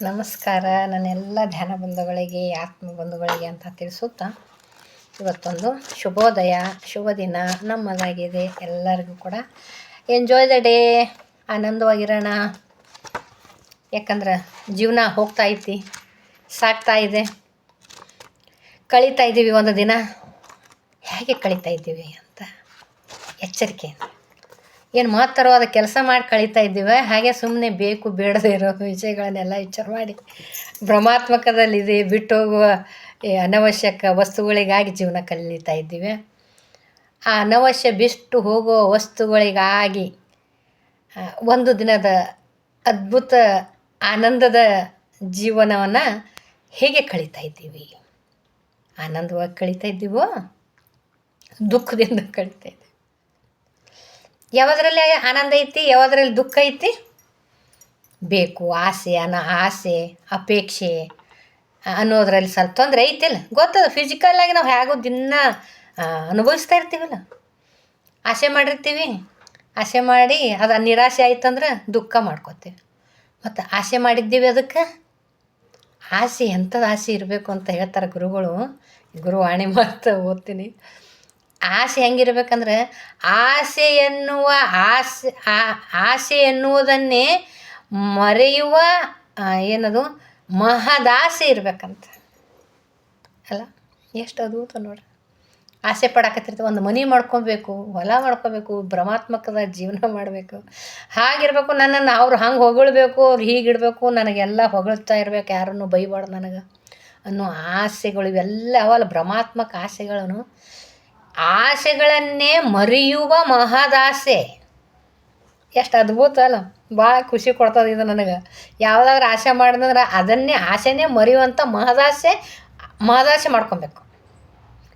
ನಮಸ್ಕಾರ ನನ್ನೆಲ್ಲ ಧ್ಯಾನ ಬಂಧುಗಳಿಗೆ ಆತ್ಮ ಬಂಧುಗಳಿಗೆ ಅಂತ ತಿಳಿಸುತ್ತಾ ಇವತ್ತೊಂದು ಶುಭೋದಯ ಶುಭ ದಿನ ನಮ್ಮದಾಗಿದೆ. ಎಲ್ಲರಿಗೂ ಕೂಡ ಎಂಜಾಯ್ ದ ಡೇ, ಆನಂದವಾಗಿರೋಣ. ಯಾಕಂದ್ರೆ ಜೀವನ ಹೋಗ್ತಾ ಐತಿ, ಸಾಗ್ತಾ ಇದೆ, ಕಳೀತಾ ಇದ್ದೀವಿ. ಒಂದು ದಿನ ಹೇಗೆ ಕಳೀತಾ ಇದ್ದೀವಿ ಅಂತ ಎಚ್ಚರಿಕೆ. ಏನು ಮಹತ್ತರವಾದ ಕೆಲಸ ಮಾಡಿ ಕಳೀತಾ ಇದ್ದೀವಿ, ಹಾಗೆ ಸುಮ್ಮನೆ ಬೇಕು ಬೇಡದೇ ಇರೋ ವಿಷಯಗಳನ್ನೆಲ್ಲ ವಿಚಾರ ಮಾಡಿ ಭ್ರಮಾತ್ಮಕದಲ್ಲಿದೆ ಬಿಟ್ಟು ಹೋಗುವ ಅನವಶ್ಯಕ ವಸ್ತುಗಳಿಗಾಗಿ ಜೀವನ ಕಳೀತಾ ಇದ್ದೀವಿ. ಆ ಅನವಶ್ಯ ಬಿಟ್ಟು ಹೋಗುವ ವಸ್ತುಗಳಿಗಾಗಿ ಒಂದು ದಿನದ ಅದ್ಭುತ ಆನಂದದ ಜೀವನವನ್ನು ಹೇಗೆ ಕಳೀತಾ ಇದ್ದೀವಿ? ಆನಂದವಾಗಿ ಕಳೀತಾ ಇದ್ದೀವೋ ದುಃಖದಿಂದ ಕಳೀತಾ ಇದ್ದೀವಿ? ಯಾವುದರಲ್ಲಿ ಆನಂದ ಐತಿ, ಯಾವುದರಲ್ಲಿ ದುಃಖ ಐತಿ? ಬೇಕು, ಆಸೆ ಅಪೇಕ್ಷೆ ಅನ್ನೋದ್ರಲ್ಲಿ ಸ್ವಲ್ಪ ತೊಂದರೆ ಐತಿಲ್ಲ, ಗೊತ್ತದ. ಫಿಸಿಕಲ್ಲಾಗಿ ನಾವು ಹೇಗೋ ದಿನ ಅನುಭವಿಸ್ತಾ ಇರ್ತೀವಲ್ಲ. ಆಸೆ ಮಾಡಿರ್ತೀವಿ, ಆಸೆ ಮಾಡಿ ಅದು ನಿರಾಸೆ ಆಯ್ತಂದ್ರೆ ದುಃಖ ಮಾಡ್ಕೋತೀವಿ. ಮತ್ತು ಆಸೆ ಮಾಡಿದ್ದೀವಿ, ಅದಕ್ಕೆ ಆಸೆ ಎಂಥದ್ದು ಆಸೆ ಇರಬೇಕು ಅಂತ ಹೇಳ್ತಾರೆ ಗುರುಗಳು. ಗುರುವಾಣಿ ಮಾತು ಓದ್ತೀನಿ. ಆಸೆ ಹೆಂಗಿರ್ಬೇಕಂದ್ರೆ ಆಸೆ ಎನ್ನುವುದನ್ನೇ ಮರೆಯುವ ಏನದು ಮಹದಾಸೆ ಇರಬೇಕಂತ ಅಲ್ಲ. ಎಷ್ಟು ಅದ್ಭುತ ನೋಡ್ರಿ. ಆಸೆ ಪಡಕತ್ತಿರ್ತೀವಿ, ಒಂದು ಮನೆ ಮಾಡ್ಕೊಬೇಕು, ಹೊಲ ಮಾಡ್ಕೋಬೇಕು, ಭ್ರಮಾತ್ಮಕದ ಜೀವನ ಮಾಡಬೇಕು, ಹಾಗಿರ್ಬೇಕು. ನನ್ನನ್ನು ಅವ್ರು ಹಂಗೆ ಹೊಗಳ್ಬೇಕು, ಅವ್ರು ಹೀಗಿಡಬೇಕು, ನನಗೆಲ್ಲ ಹೊಗಳ್ತಾ ಇರ್ಬೇಕು, ಯಾರನ್ನು ಬೈಬಾರ್ದು ನನಗೆ ಅನ್ನೋ ಆಸೆಗಳು ಇವೆಲ್ಲ ಅವಲ್ಲ ಭ್ರಮಾತ್ಮಕ ಆಸೆಗಳನ್ನು. ಆಸೆಗಳನ್ನೇ ಮರೆಯುವ ಮಹದಾಸೆ. ಎಷ್ಟು ಅದ್ಭುತ ಅಲ್ಲ, ಭಾಳ ಖುಷಿ ಕೊಡ್ತದೆ ಇದು ನನಗೆ. ಯಾವುದಾದ್ರೂ ಆಸೆ ಮಾಡಿದ್ರೆ ಅದನ್ನೇ ಆಸೆನೇ ಮರೆಯುವಂಥ ಮಹದಾಸೆ ಮಾಡ್ಕೊಬೇಕು.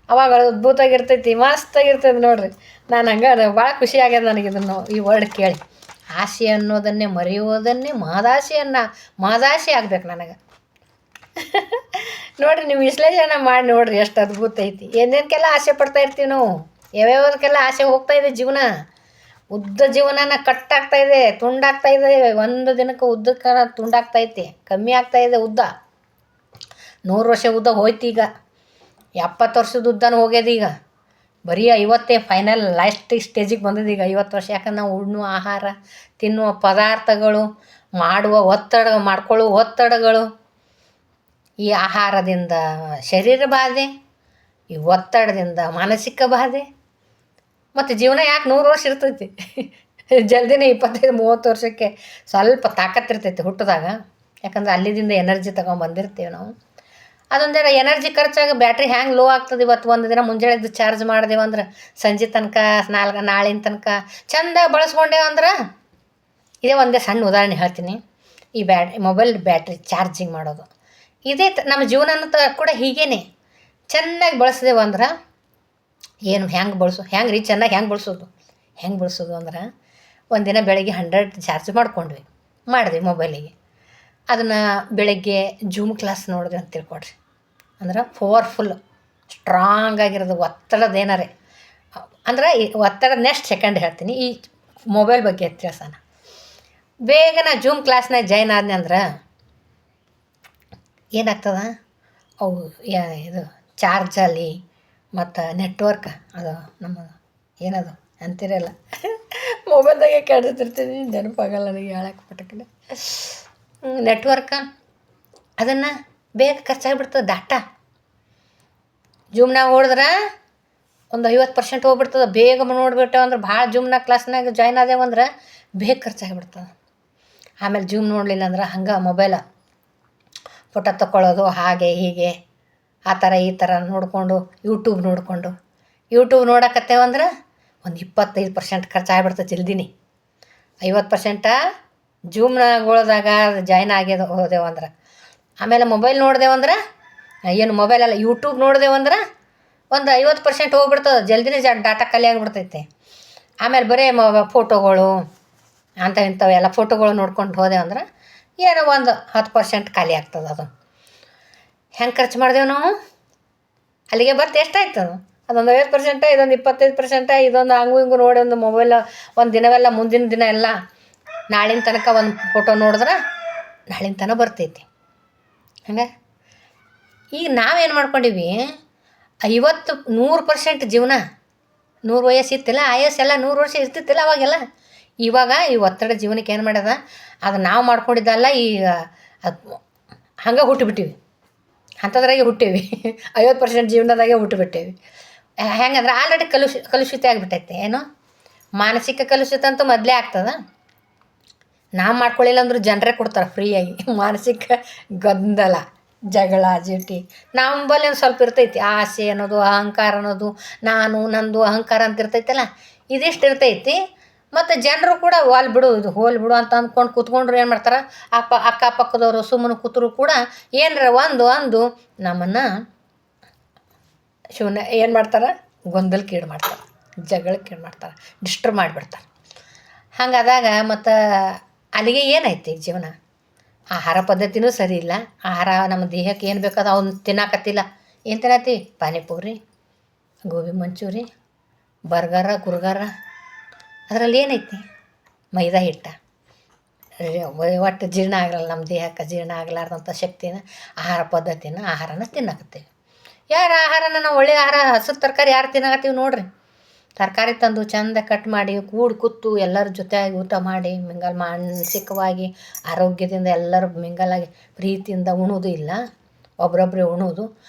ಅವಾಗ ಅದ್ಭುತವಾಗಿರ್ತೈತಿ, ಮಸ್ತಾಗಿರ್ತೈತಿ ನೋಡ್ರಿ. ನಾನು ಹಂಗೆ ಭಾಳ ಖುಷಿ ಆಗ್ಯದ ನನಗೆ ಇದನ್ನು ಈ ವರ್ಡ್ ಕೇಳಿ. ಆಸೆ ಅನ್ನೋದನ್ನೇ ಮರೆಯುವುದನ್ನೇ ಮಹದಾಸೆ ಆಗ್ಬೇಕು ನನಗೆ. ನೋಡಿರಿ, ನೀವು ವಿಶ್ಲೇಷಣೆ ಮಾಡಿ ನೋಡಿರಿ ಎಷ್ಟು ಅದ್ಭುತ ಐತಿ. ಏನೇನಕ್ಕೆಲ್ಲ ಆಸೆ ಪಡ್ತಾ ಇರ್ತೀವಿ ನಾವು, ಯಾವ್ಯಾವ್ದಕ್ಕೆಲ್ಲ ಆಸೆ ಹೋಗ್ತಾ ಇದೆ ಜೀವನ. ಉದ್ದ ಜೀವನನ ಕಟ್ಟಾಗ್ತಾ ಇದೆ, ತುಂಡಾಗ್ತಾ ಇದೆ. ಒಂದು ದಿನಕ್ಕೆ ಉದ್ದಕ್ಕೆ ತುಂಡಾಗ್ತೈತಿ, ಕಮ್ಮಿ ಆಗ್ತಾಯಿದೆ ಉದ್ದ. 100 ವರ್ಷ ಉದ್ದ ಹೋಯ್ತು, ಈಗ 70 ವರ್ಷದ ಉದ್ದನೂ ಹೋಗ್ಯದ. ಈಗ ಬರೀ 50 ಫೈನಲ್ ಲಾಸ್ಟ್ ಸ್ಟೇಜಿಗೆ ಬಂದಿದೆ ಈಗ 50 ವರ್ಷ. ಯಾಕಂದ್ರೆ ನಾವು ಉಣ್ಣುವ ಆಹಾರ, ತಿನ್ನುವ ಪದಾರ್ಥಗಳು, ಮಾಡ್ಕೊಳ್ಳುವ ಒತ್ತಡಗಳು, ಈ ಆಹಾರದಿಂದ ಶರೀರ ಬಾಧೆ, ಈ ಒತ್ತಡದಿಂದ ಮಾನಸಿಕ ಬಾಧೆ. ಮತ್ತು ಜೀವನ ಯಾಕೆ 100 ವರ್ಷ ಇರ್ತೈತಿ? ಜಲ್ದಿನೇ 25-30 ವರ್ಷಕ್ಕೆ ಸ್ವಲ್ಪ ತಾಕತ್ತಿರ್ತೈತಿ ಹುಟ್ಟಿದಾಗ. ಯಾಕಂದ್ರೆ ಅಲ್ಲಿದಿಂದ ಎನರ್ಜಿ ತೊಗೊಂಬಂದಿರ್ತೀವಿ ನಾವು. ಅದೊಂದೆಲ್ಲ ಎನರ್ಜಿ ಖರ್ಚಾಗಿ ಬ್ಯಾಟ್ರಿ ಹ್ಯಾಂಗೆ ಲೋ ಆಗ್ತದೆ. ಇವತ್ತು ಒಂದು ದಿನ ಮುಂಜಾನೆದ್ದು ಚಾರ್ಜ್ ಮಾಡಿದೆವು ಅಂದ್ರೆ ಸಂಜೆ ತನಕ ನಾಳಿನ ತನಕ ಚೆಂದ ಬಳಸ್ಕೊಂಡೇವಂದ್ರೆ. ಇದೇ ಒಂದೇ ಸಣ್ಣ ಉದಾಹರಣೆ ಹೇಳ್ತೀನಿ. ಈ ಮೊಬೈಲ್ ಬ್ಯಾಟ್ರಿ ಚಾರ್ಜಿಂಗ್ ಮಾಡೋದು ಇದೇ ನಮ್ಮ ಜೀವನನೂ ಕೂಡ ಹೀಗೇ ಚೆನ್ನಾಗಿ ಬಳಸಿದೆವು ಅಂದ್ರೆ ಏನು ಹೆಂಗೆ ರೀ ಚೆನ್ನಾಗಿ ಹೆಂಗೆ ಬಳಸೋದು ಅಂದ್ರೆ ಒಂದಿನ ಬೆಳಗ್ಗೆ 100 ಚಾರ್ಜ್ ಮಾಡಿದ್ವಿ ಮೊಬೈಲಿಗೆ. ಅದನ್ನು ಬೆಳಗ್ಗೆ ಜೂಮ್ ಕ್ಲಾಸ್ ನೋಡಿದ್ವಿ ಅಂತ ತಿಳ್ಕೊಡ್ರಿ. ಅಂದ್ರೆ ಪವರ್ಫುಲ್ ಸ್ಟ್ರಾಂಗ್ ಆಗಿರೋದು ಒತ್ತಡದ ಏನಾರೇ ಅಂದ್ರೆ ಒತ್ತಡದ ನೆಕ್ಸ್ಟ್ ಸೆಕೆಂಡ್ ಹೇಳ್ತೀನಿ. ಈ ಮೊಬೈಲ್ ಬಗ್ಗೆ ತಿಳಿಸೋಣ. ಬೇಗ ನಾ ಜೂಮ್ ಕ್ಲಾಸ್ನಾಗ ಜಾಯ್ನ್ ಆದ್ನಿ ಅಂದ್ರೆ ಏನಾಗ್ತದೆ, ಅವು ಇದು ಚಾರ್ಜಲ್ಲಿ ಮತ್ತು ನೆಟ್ವರ್ಕ್ ಅದು ನಮ್ಮ ಏನದು ಅಂತಿರಲ್ಲ ಮೊಬೈಲ್ದಾಗೆ ಕೇಳ್ತಿರ್ತೀನಿ, ನೆನಪಾಗಲ್ಲ ನನಗೆ ಹೇಳಕ್ಕೆ ಪಟಕನೆ. ನೆಟ್ವರ್ಕ ಅದನ್ನು ಬೇಗ ಖರ್ಚಾಗಿಬಿಡ್ತದೆ. ಡಾಟಾ ಜೂಮ್ನಾಗ ಓಡಿದ್ರೆ ಒಂದು 50% ಹೋಗ್ಬಿಡ್ತದೆ. ಬೇಗ ನೋಡ್ಬಿಟ್ಟೆವು ಅಂದ್ರೆ ಭಾಳ ಜೂಮ್ನಾಗ ಕ್ಲಾಸ್ನಾಗ ಜಾಯ್ನ್ ಆದೇವು ಅಂದ್ರೆ ಬೇಗ ಖರ್ಚಾಗಿಬಿಡ್ತದೆ. ಆಮೇಲೆ ಜೂಮ್ ನೋಡಲಿಲ್ಲ ಅಂದ್ರೆ ಹಂಗೆ ಮೊಬೈಲ ಫೋಟೋ ತಗೊಳ್ಳೋದು, ಹಾಗೆ ಹೀಗೆ ಆ ಥರ ಈ ಥರ ನೋಡಿಕೊಂಡು ಯೂಟ್ಯೂಬ್ ನೋಡಕತ್ತೇವಂದ್ರೆ ಒಂದು 25% ಖರ್ಚಾಗ್ಬಿಡ್ತದೆ ಜಲ್ದಿನೇ. 50% ಜೂಮ್ನಾಗೊಳದಾಗ ಜಾಯ್ನ್ ಹೋದೆವಂದ್ರೆ. ಆಮೇಲೆ ಮೊಬೈಲ್ ನೋಡಿದೆವಂದ್ರೆ, ಏನು ಮೊಬೈಲಲ್ಲ ಯೂಟ್ಯೂಬ್ ನೋಡಿದೆವಂದ್ರೆ ಒಂದು 50% ಹೋಗ್ಬಿಡ್ತದೆ ಜಲ್ದಿನೇ. ಡಾಟಾ ಖಾಲಿ ಆಗಿಬಿಡ್ತೈತೆ. ಆಮೇಲೆ ಬರೀ ಫೋಟೋಗಳು ಇಂಥವೆಲ್ಲ ಫೋಟೋಗಳು ನೋಡ್ಕೊಂಡು ಹೋದೆವಂದ್ರೆ ಏನೋ ಒಂದು 10% ಖಾಲಿ ಆಗ್ತದೆ. ಅದು ಹೆಂಗೆ ಖರ್ಚು ಮಾಡಿದೆವು ನಾವು? ಅಲ್ಲಿಗೆ ಬರ್ತು ಎಷ್ಟಾಯ್ತು? ಅದೊಂದು 50%, ಇದೊಂದು 25%, ಇದೊಂದು ಹಂಗೂ ಹಿಂಗೂ ನೋಡಿ ಒಂದು ಮೊಬೈಲ್ ಒಂದು ಮುಂದಿನ ದಿನ ಎಲ್ಲ ನಾಳಿನ ತನಕ ಒಂದು ಫೋಟೋ ನೋಡಿದ್ರೆ ನಾಳಿನ ತನಕ ಬರ್ತೈತಿ. ಹಂಗೆ ಈಗ ನಾವೇನು ಮಾಡ್ಕೊಂಡೀವಿ 100% ಜೀವನ 100 ವಯಸ್ಸು ಇತ್ತಿಲ್ಲ, ಆಯಸ್ಸೆಲ್ಲ 100 ವರ್ಷ ಇರ್ತಿತ್ತಿಲ್ಲ ಅವಾಗೆಲ್ಲ. ಇವಾಗ ಈ ಒತ್ತಡ ಜೀವನಕ್ಕೆ ಏನು ಮಾಡ್ಯದ, ಅದು ನಾವು ಮಾಡ್ಕೊಂಡಿದ್ದಲ್ಲ. ಈಗ ಅದು ಹಂಗೆ ಹುಟ್ಟಿಬಿಟ್ಟಿವಿ, ಅಂಥದ್ರಾಗೆ ಹುಟ್ಟೀವಿ. 50% ಜೀವನದಾಗೆ ಹುಟ್ಟಿಬಿಟ್ಟೇವಿ. ಹೆಂಗಂದ್ರೆ ಆಲ್ರೆಡಿ ಕಲುಷಿತ ಆಗಿಬಿಟ್ಟೈತೆ. ಏನು ಮಾನಸಿಕ ಕಲುಷಿತ ಅಂತೂ ಮೊದಲೇ ಆಗ್ತದೆ. ನಾವು ಮಾಡ್ಕೊಳ್ಳಿಲ್ಲ ಅಂದ್ರೂ ಜನರೇ ಕೊಡ್ತಾರೆ ಫ್ರೀಯಾಗಿ. ಮಾನಸಿಕ ಗೊಂದಲ, ಜಗಳ, ಜೀಟಿ ನಂಬಲ್ಲಿ ಒಂದು ಸ್ವಲ್ಪ ಇರ್ತೈತಿ. ಆಸೆ ಅನ್ನೋದು, ಅಹಂಕಾರ ಅನ್ನೋದು, ನಾನು ನಂದು ಅಹಂಕಾರ ಅಂತ ಇರ್ತೈತಲ್ಲ, ಇದಿಷ್ಟು ಇರ್ತೈತಿ. ಮತ್ತು ಜನರು ಕೂಡ ಹೋಲ್ ಬಿಡು ಅಂತ ಅಂದ್ಕೊಂಡು ಕೂತ್ಕೊಂಡ್ರು ಏನು ಮಾಡ್ತಾರೆ, ಅಕ್ಕಪಕ್ಕದವರು ಸುಮ್ಮನೆ ಕೂತರು ಕೂಡ ಏನರ ಒಂದು ನಮ್ಮನ್ನು ಶೂನ್ಯ ಏನು ಮಾಡ್ತಾರೆ, ಗೊಂದಲಕ್ಕೆ ಈಡು ಮಾಡ್ತಾರೆ, ಜಗಳಕ್ಕೆ ಈಡು ಮಾಡ್ತಾರೆ, ಡಿಸ್ಟರ್ಬ್ ಮಾಡಿಬಿಡ್ತಾರೆ. ಹಂಗಾದಾಗ ಮತ್ತು ಅಲ್ಲಿಗೆ ಏನೈತಿ ಜೀವನ? ಆಹಾರ ಪದ್ಧತಿನೂ ಸರಿ ಇಲ್ಲ. ಆಹಾರ ನಮ್ಮ ದೇಹಕ್ಕೆ ಏನು ಬೇಕಾದ ಅವ್ನು ತಿನ್ನಕತ್ತಿಲ್ಲ. ಏನು ತಿನ್ನತ್ತಿ? ಪಾನಿಪುರಿ, ಗೋಬಿ ಮಂಚೂರಿ, ಬರ್ಗರ, ಗುರ್ಗರ. ಅದರಲ್ಲಿ ಏನೈತಿ? ಮೈದಾ ಹಿಟ್ಟ. ಒಟ್ಟು ಜೀರ್ಣ ಆಗಲ್ಲ, ನಮ್ಮ ದೇಹಕ್ಕೆ ಜೀರ್ಣ ಆಗಲಾರ್ದಂಥ ಶಕ್ತಿನ, ಆಹಾರನ ತಿನ್ನಕತ್ತೀವಿ. ಯಾರು ಆಹಾರನ ನಾವು ಒಳ್ಳೆಯ ಆಹಾರ, ಹಸಿರು ತರಕಾರಿ ಯಾರು ತಿನ್ನಕತ್ತೀವಿ ನೋಡ್ರಿ. ತರಕಾರಿ ತಂದು ಚೆಂದ ಕಟ್ ಮಾಡಿ ಕೂತು ಎಲ್ಲರ ಜೊತೆಯಾಗಿ ಊಟ ಮಾಡಿ ಮಾನಸಿಕವಾಗಿ ಆರೋಗ್ಯದಿಂದ ಎಲ್ಲರೂ ಮಿಂಗಲಾಗಿ ಪ್ರೀತಿಯಿಂದ ಉಣೋದು ಇಲ್ಲ. ಒಬ್ರೊಬ್ಬರೇ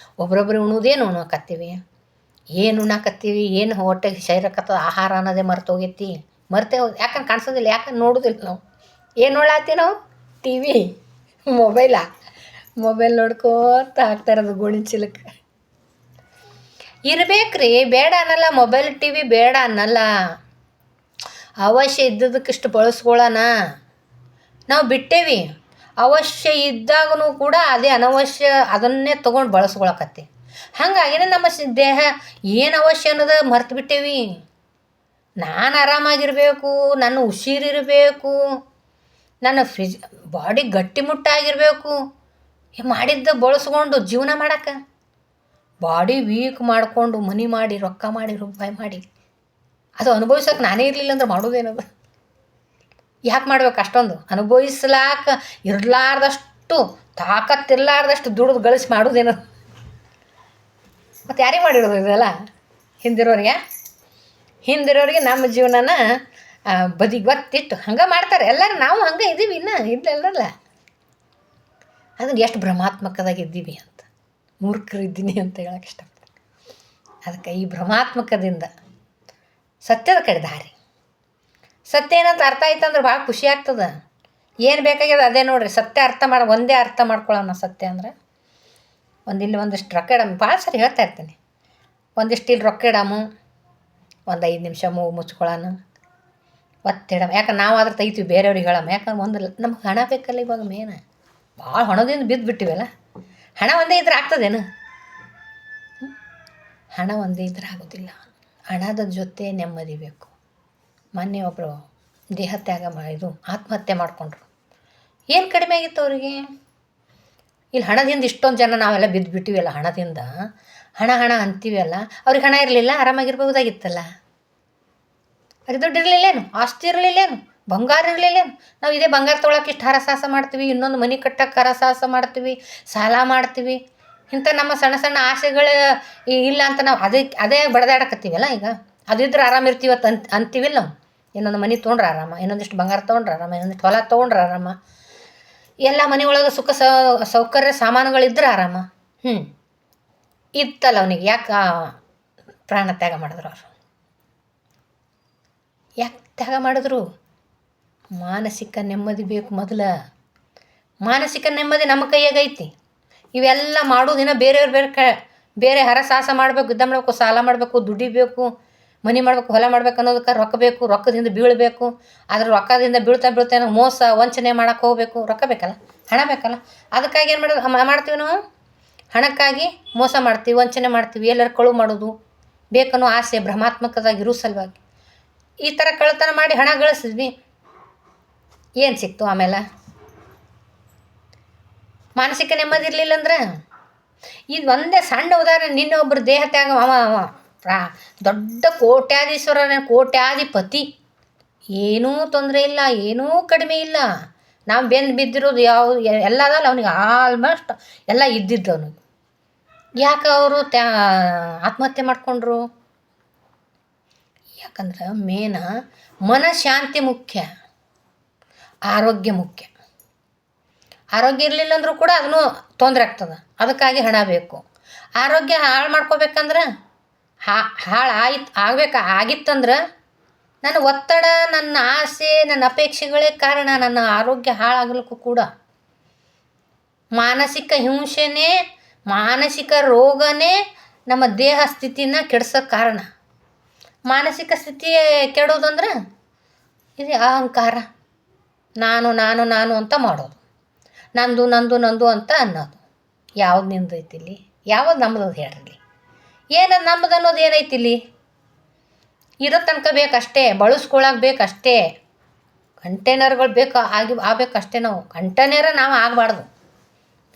ಉಣೋದೇನು ಉಣ್ಣಕತ್ತೀವಿ, ಏನು ಉಣ್ಣಕತ್ತೀವಿ, ಏನು ಹೊಟ್ಟೆಗೆ ಸೇರಕತ್ತದ ಆಹಾರ ಅನ್ನೋದೇ ಮರ್ತೋಗೈತಿ. ಯಾಕಂದ್ರೆ ಕಾಣಿಸೋದಿಲ್ಲ, ಯಾಕಂದ್ರೆ ನೋಡೋದಿಲ್ಲ. ನಾವು ಏನು ನೋಡತ್ತೀವಿ? ನಾವು TV, ಮೊಬೈಲ್ ನೋಡ್ಕೋತ ಹಾಕ್ತಾರದು ಗೋಣಿನ ಚೀಲಕ್ಕೆ. ಇರ್ಬೇಕ್ರಿ, ಬೇಡ ಅನ್ನಲ್ಲ. ಮೊಬೈಲ್ TV ಬೇಡ ಅನ್ನಲ್ಲ. ಅವಶ್ಯ ಇದ್ದದಕ್ಕಿಷ್ಟು ಬಳಸ್ಕೊಳ್ಳೋಣ. ನಾವು ಬಿಟ್ಟೇವಿ. ಅವಶ್ಯ ಇದ್ದಾಗೂ ಕೂಡ ಅದೇ ಅನವಶ್ಯ ಅದನ್ನೇ ತೊಗೊಂಡು ಬಳಸ್ಕೊಳಕತ್ತಿ. ಹಾಗಾಗಿನೇ ನಮ್ಮ ದೇಹ ಏನು ಅವಶ್ಯ ಅನ್ನೋದು ಮರ್ತು ಬಿಟ್ಟೇವಿ. ನಾನು ಆರಾಮಾಗಿರಬೇಕು, ನನ್ನ ಉಸಿರಿರಬೇಕು, ನನ್ನ ಬಾಡಿ ಗಟ್ಟಿಮುಟ್ಟಾಗಿರಬೇಕು, ಮಾಡಿದ್ದ ಬಳಸ್ಕೊಂಡು ಜೀವನ ಮಾಡಕ್ಕೆ. ಬಾಡಿ ವೀಕ್ ಮಾಡಿಕೊಂಡು ಮನಿ ಮಾಡಿ, ರೊಕ್ಕ ಮಾಡಿ, ರೂಪಾಯಿ ಮಾಡಿ, ಅದು ಅನುಭವಿಸೋಕೆ ನಾನೇ ಇರಲಿಲ್ಲ ಅಂದ್ರೆ ಮಾಡೋದೇನದು? ಯಾಕೆ ಮಾಡ್ಬೇಕು ಅಷ್ಟೊಂದು? ಅನುಭವಿಸ್ಲಾಕ ಇರಲಾರ್ದಷ್ಟು, ತಾಕತ್ತಿರಲಾರ್ದಷ್ಟು ದುಡ್ದು ಗಳಿಸಿ ಮಾಡೋದೇನದು? ಮತ್ತು ಯಾರಿಗೆ ಮಾಡಿರೋದು ಇದೆಲ್ಲ? ಹಿಂದಿರೋರಿಗೆ ನಮ್ಮ ಜೀವನನ ಬದಿಗೆ ಒತ್ತಿಟ್ಟು ಹಂಗೆ ಮಾಡ್ತಾರೆ ಎಲ್ಲರೂ. ನಾವು ಹಂಗೆ ಇದ್ದೀವಿ, ಇಲ್ಲಲ್ಲ. ಅದನ್ನು ಎಷ್ಟು ಭ್ರಮಾತ್ಮಕದಾಗಿದ್ದೀವಿ ಅಂತ, ಮೂರ್ಖರಿದ್ದೀನಿ ಅಂತ ಹೇಳೋಕೆ ಇಷ್ಟಪಡ್ತೀನಿ. ಅದಕ್ಕೆ ಈ ಭ್ರಮಾತ್ಮಕದಿಂದ ಸತ್ಯದ ಕಡೆ ದಾರಿ. ಸತ್ಯ ಏನಂತ ಅರ್ಥ ಆಯ್ತು ಅಂದ್ರೆ ಭಾಳ ಖುಷಿ ಆಗ್ತದೆ. ಏನು ಬೇಕಾಗ್ಯದ ಅದೇ ನೋಡ್ರಿ. ಸತ್ಯ ಒಂದೇ ಅರ್ಥ ಮಾಡ್ಕೊಳ್ಳೋಣ. ಸತ್ಯ ಅಂದ್ರೆ ಒಂದಿಷ್ಟು ರೊಕ್ಕ ಇಡಮ್ಮ. ಭಾಳ ಸರಿ ಹೇಳ್ತಾ ಇರ್ತೀನಿ. ಒಂದಿಷ್ಟು ಇಲ್ಲಿ ರೊಕ್ಕ ಇಡಮು, ಒಂದು 5 ನಿಮಿಷ ಮುಚ್ಕೊಳ್ಳೋಣ, ಒತ್ತಿಡಮ್ಮ. ಯಾಕಂದ್ರೆ ನಾವು ಆದ್ರೆ ತೆಗಿತೀವಿ, ಬೇರೆಯವ್ರಿಗೆ ಹೇಳಮ್ಮ. ಯಾಕಂದ್ರೆ ನಮ್ಗೆ ಹಣ ಬೇಕಲ್ಲ ಇವಾಗ ಮೇನ. ಭಾಳ ಹಣದಿಂದ ಬಿದ್ದುಬಿಟ್ಟಿವಲ್ಲ. ಹಣ ಒಂದೇ ಇದ್ರೆ ಆಗ್ತದೇನು? ಹಣ ಒಂದೇ ಇದ್ರೆ ಆಗೋದಿಲ್ಲ. ಹಣದ ಜೊತೆ ನೆಮ್ಮದಿ ಬೇಕು. ಮೊನ್ನೆ ಒಬ್ಬರು ದೇಹತ್ಯಾಗ ಆತ್ಮಹತ್ಯೆ ಮಾಡಿಕೊಂಡ್ರು. ಏನು ಕಡಿಮೆ ಆಗಿತ್ತು ಅವರಿಗೆ? ಇಲ್ಲಿ ಹಣದಿಂದ ಇಷ್ಟೊಂದು ಜನ ನಾವೆಲ್ಲ ಬಿದ್ದುಬಿಟ್ಟಿವಲ್ಲ. ಹಣದಿಂದ ಹಣ ಅಂತೀವಲ್ಲ. ಅವ್ರಿಗೆ ಹಣ ಇರಲಿಲ್ಲ, ಆರಾಮಾಗಿರ್ಬೋದಾಗಿತ್ತಲ್ಲ. ಅವ್ರಿಗೆ ದುಡ್ಡು ಇರಲಿಲ್ಲೇನು, ಆಸ್ತಿ ಇರಲಿಲ್ಲೇನು, ಬಂಗಾರ ಇರಲಿಲ್ಲೇನು? ನಾವು ಇದೇ ಬಂಗಾರ ತೊಗೊಳಕ್ಕೆ ಇಷ್ಟು ಹರಸಾಹಸ ಮಾಡ್ತೀವಿ, ಇನ್ನೊಂದು ಮನೆ ಕಟ್ಟಕ್ಕೆ ಹರಸಾಹಸ ಮಾಡ್ತೀವಿ, ಸಾಲ ಮಾಡ್ತೀವಿ. ಇಂಥ ನಮ್ಮ ಸಣ್ಣ ಸಣ್ಣ ಆಸೆಗಳು ಇಲ್ಲ ಅಂತ ನಾವು ಅದೇ ಬಡದಾಡಕತ್ತೀವಲ್ಲ. ಈಗ ಅದಿದ್ರೆ ಆರಾಮಿರ್ತೀವತ್ತು ಅಂತೀವಿಲ್ಲ ನಾವು. ಇನ್ನೊಂದು ಮನೆ ತೊಗೊಂಡ್ರೆ ಆರಾಮ, ಇನ್ನೊಂದಿಷ್ಟು ಬಂಗಾರ ತೊಗೊಂಡ್ರೆ ಆರಾಮ, ಇನ್ನೊಂದಿಷ್ಟು ಹೊಲ ತೊಗೊಂಡ್ರೆ ಆರಾಮ, ಎಲ್ಲ ಮನೆ ಒಳಗೆ ಸುಖ ಸೌಕರ್ಯ ಸಾಮಾನುಗಳಿದ್ರೆ ಆರಾಮ. ಇತ್ತಲ್ಲ ಅವನಿಗೆ. ಯಾಕೆ ಪ್ರಾಣ ತ್ಯಾಗ ಮಾಡಿದ್ರು ಅವರು? ಯಾಕೆ ತ್ಯಾಗ ಮಾಡಿದ್ರು? ಮಾನಸಿಕ ನೆಮ್ಮದಿ ಬೇಕು ಮೊದಲು. ಮಾನಸಿಕ ನೆಮ್ಮದಿ ನಮ್ಮ ಕೈಯಾಗೈತಿ. ಇವೆಲ್ಲ ಮಾಡೋದಿನ ಬೇರೆ ಹರಸಾಹಸ ಮಾಡಬೇಕು, ಯುದ್ಧ ಮಾಡಬೇಕು, ಸಾಲ ಮಾಡಬೇಕು, ದುಡಿಬೇಕು, ಮನೆ ಮಾಡಬೇಕು, ಹೊಲ ಮಾಡ್ಬೇಕು ಅನ್ನೋದಕ್ಕೆ ರೊಕ್ಕ ಬೇಕು. ರೊಕ್ಕದಿಂದ ಬೀಳಬೇಕು. ಆದ್ರೆ ರೊಕ್ಕದಿಂದ ಬೀಳ್ತಾ ಮೋಸ ವಂಚನೆ ಮಾಡೋಕ್ಕೆ ಹೋಗಬೇಕು. ರೊಕ್ಕ ಬೇಕಲ್ಲ, ಹಣ ಬೇಕಲ್ಲ. ಅದಕ್ಕಾಗಿ ಏನು ಮಾಡ್ತೀವಿ ನಾವು? ಹಣಕ್ಕಾಗಿ ಮೋಸ ಮಾಡ್ತೀವಿ, ವಂಚನೆ ಮಾಡ್ತೀವಿ, ಎಲ್ಲರೂ ಕಳುವು ಮಾಡೋದು ಬೇಕನ್ನೋ ಆಸೆ ಭ್ರಮಾತ್ಮಕದಾಗಿರೋ ಸಲುವಾಗಿ ಈ ಥರ ಕಳ್ಳತನ ಮಾಡಿ ಹಣ ಗಳಿಸಿದ್ವಿ. ಏನು ಸಿಕ್ತು ಆಮೇಲೆ? ಮಾನಸಿಕ ನೆಮ್ಮದಿ ಇರಲಿಲ್ಲ ಅಂದ್ರೆ. ಇದು ಒಂದೇ ಸಣ್ಣ ಉದಾಹರಣೆ. ನಿನ್ನೆ ಒಬ್ಬರು ದೇಹ ತ್ಯಾಗ, ದೊಡ್ಡ ಕೋಟ್ಯಾಧೀಶ್ವರ, ಕೋಟ್ಯಾಧಿಪತಿ, ಏನೂ ತೊಂದರೆ ಇಲ್ಲ, ಏನೂ ಕಡಿಮೆ ಇಲ್ಲ. ನಾವು ಬೆಂದು ಬಿದ್ದಿರೋದು ಎಲ್ಲ ಅದಲ್ಲ ಅವನಿಗೆ ಆಲ್ಮೋಸ್ಟ್ ಎಲ್ಲ ಇದ್ದಿದ್ದು ಅವನಿಗೆ. ಯಾಕೆ ಅವರು ಆತ್ಮಹತ್ಯೆ ಮಾಡಿಕೊಂಡ್ರು? ಯಾಕಂದ್ರೆ ಮೇನ ಮನಃಶಾಂತಿ ಮುಖ್ಯ, ಆರೋಗ್ಯ ಮುಖ್ಯ. ಆರೋಗ್ಯ ಇರಲಿಲ್ಲ ಅಂದರೂ ಕೂಡ ಅದನ್ನು ತೊಂದರೆ ಆಗ್ತದೆ. ಅದಕ್ಕಾಗಿ ಹಣ ಬೇಕು. ಆರೋಗ್ಯ ಹಾಳು ಮಾಡ್ಕೋಬೇಕಂದ್ರೆ ಆಗಿತ್ತಂದ್ರೆ ನನ್ನ ಒತ್ತಡ, ನನ್ನ ಆಸೆ, ನನ್ನ ಅಪೇಕ್ಷೆಗಳೇ ಕಾರಣ ನನ್ನ ಆರೋಗ್ಯ ಹಾಳಾಗಲಿಕ್ಕೂ ಕೂಡ. ಮಾನಸಿಕ ಹಿಂಸೆನೇ, ಮಾನಸಿಕ ರೋಗನೇ ನಮ್ಮ ದೇಹ ಸ್ಥಿತಿನ ಕೆಡ್ಸೋಕ್ಕೆ ಕಾರಣ. ಮಾನಸಿಕ ಸ್ಥಿತಿ ಕೆಡೋದಂದ್ರೆ ಇದು ಅಹಂಕಾರ, ನಾನು ನಾನು ನಾನು ಅಂತ ಮಾಡೋದು, ನಂದು ನಂದು ನಂದು ಅಂತ ಅನ್ನೋದು. ಯಾವ್ದು ನಿಂದೈತಿ ಇಲ್ಲಿ? ಯಾವ್ದು ನಮ್ಮದು ಹೇಳ್ರಿ? ಏನದು ನಮ್ಮದು ಅನ್ನೋದು ಏನೈತಿ ಇಲ್ಲಿ? ಇರೋ ತನಕ ಬೇಕಷ್ಟೇ, ಬಳಸ್ಕೊಳಕ್ಕೆ ಬೇಕಷ್ಟೇ, ಕಂಟೈನರ್ಗಳು ಆಗಬೇಕಷ್ಟೇ. ನಾವು ಕಂಟೈನರ ನಾವು ಆಗಬಾರ್ದು,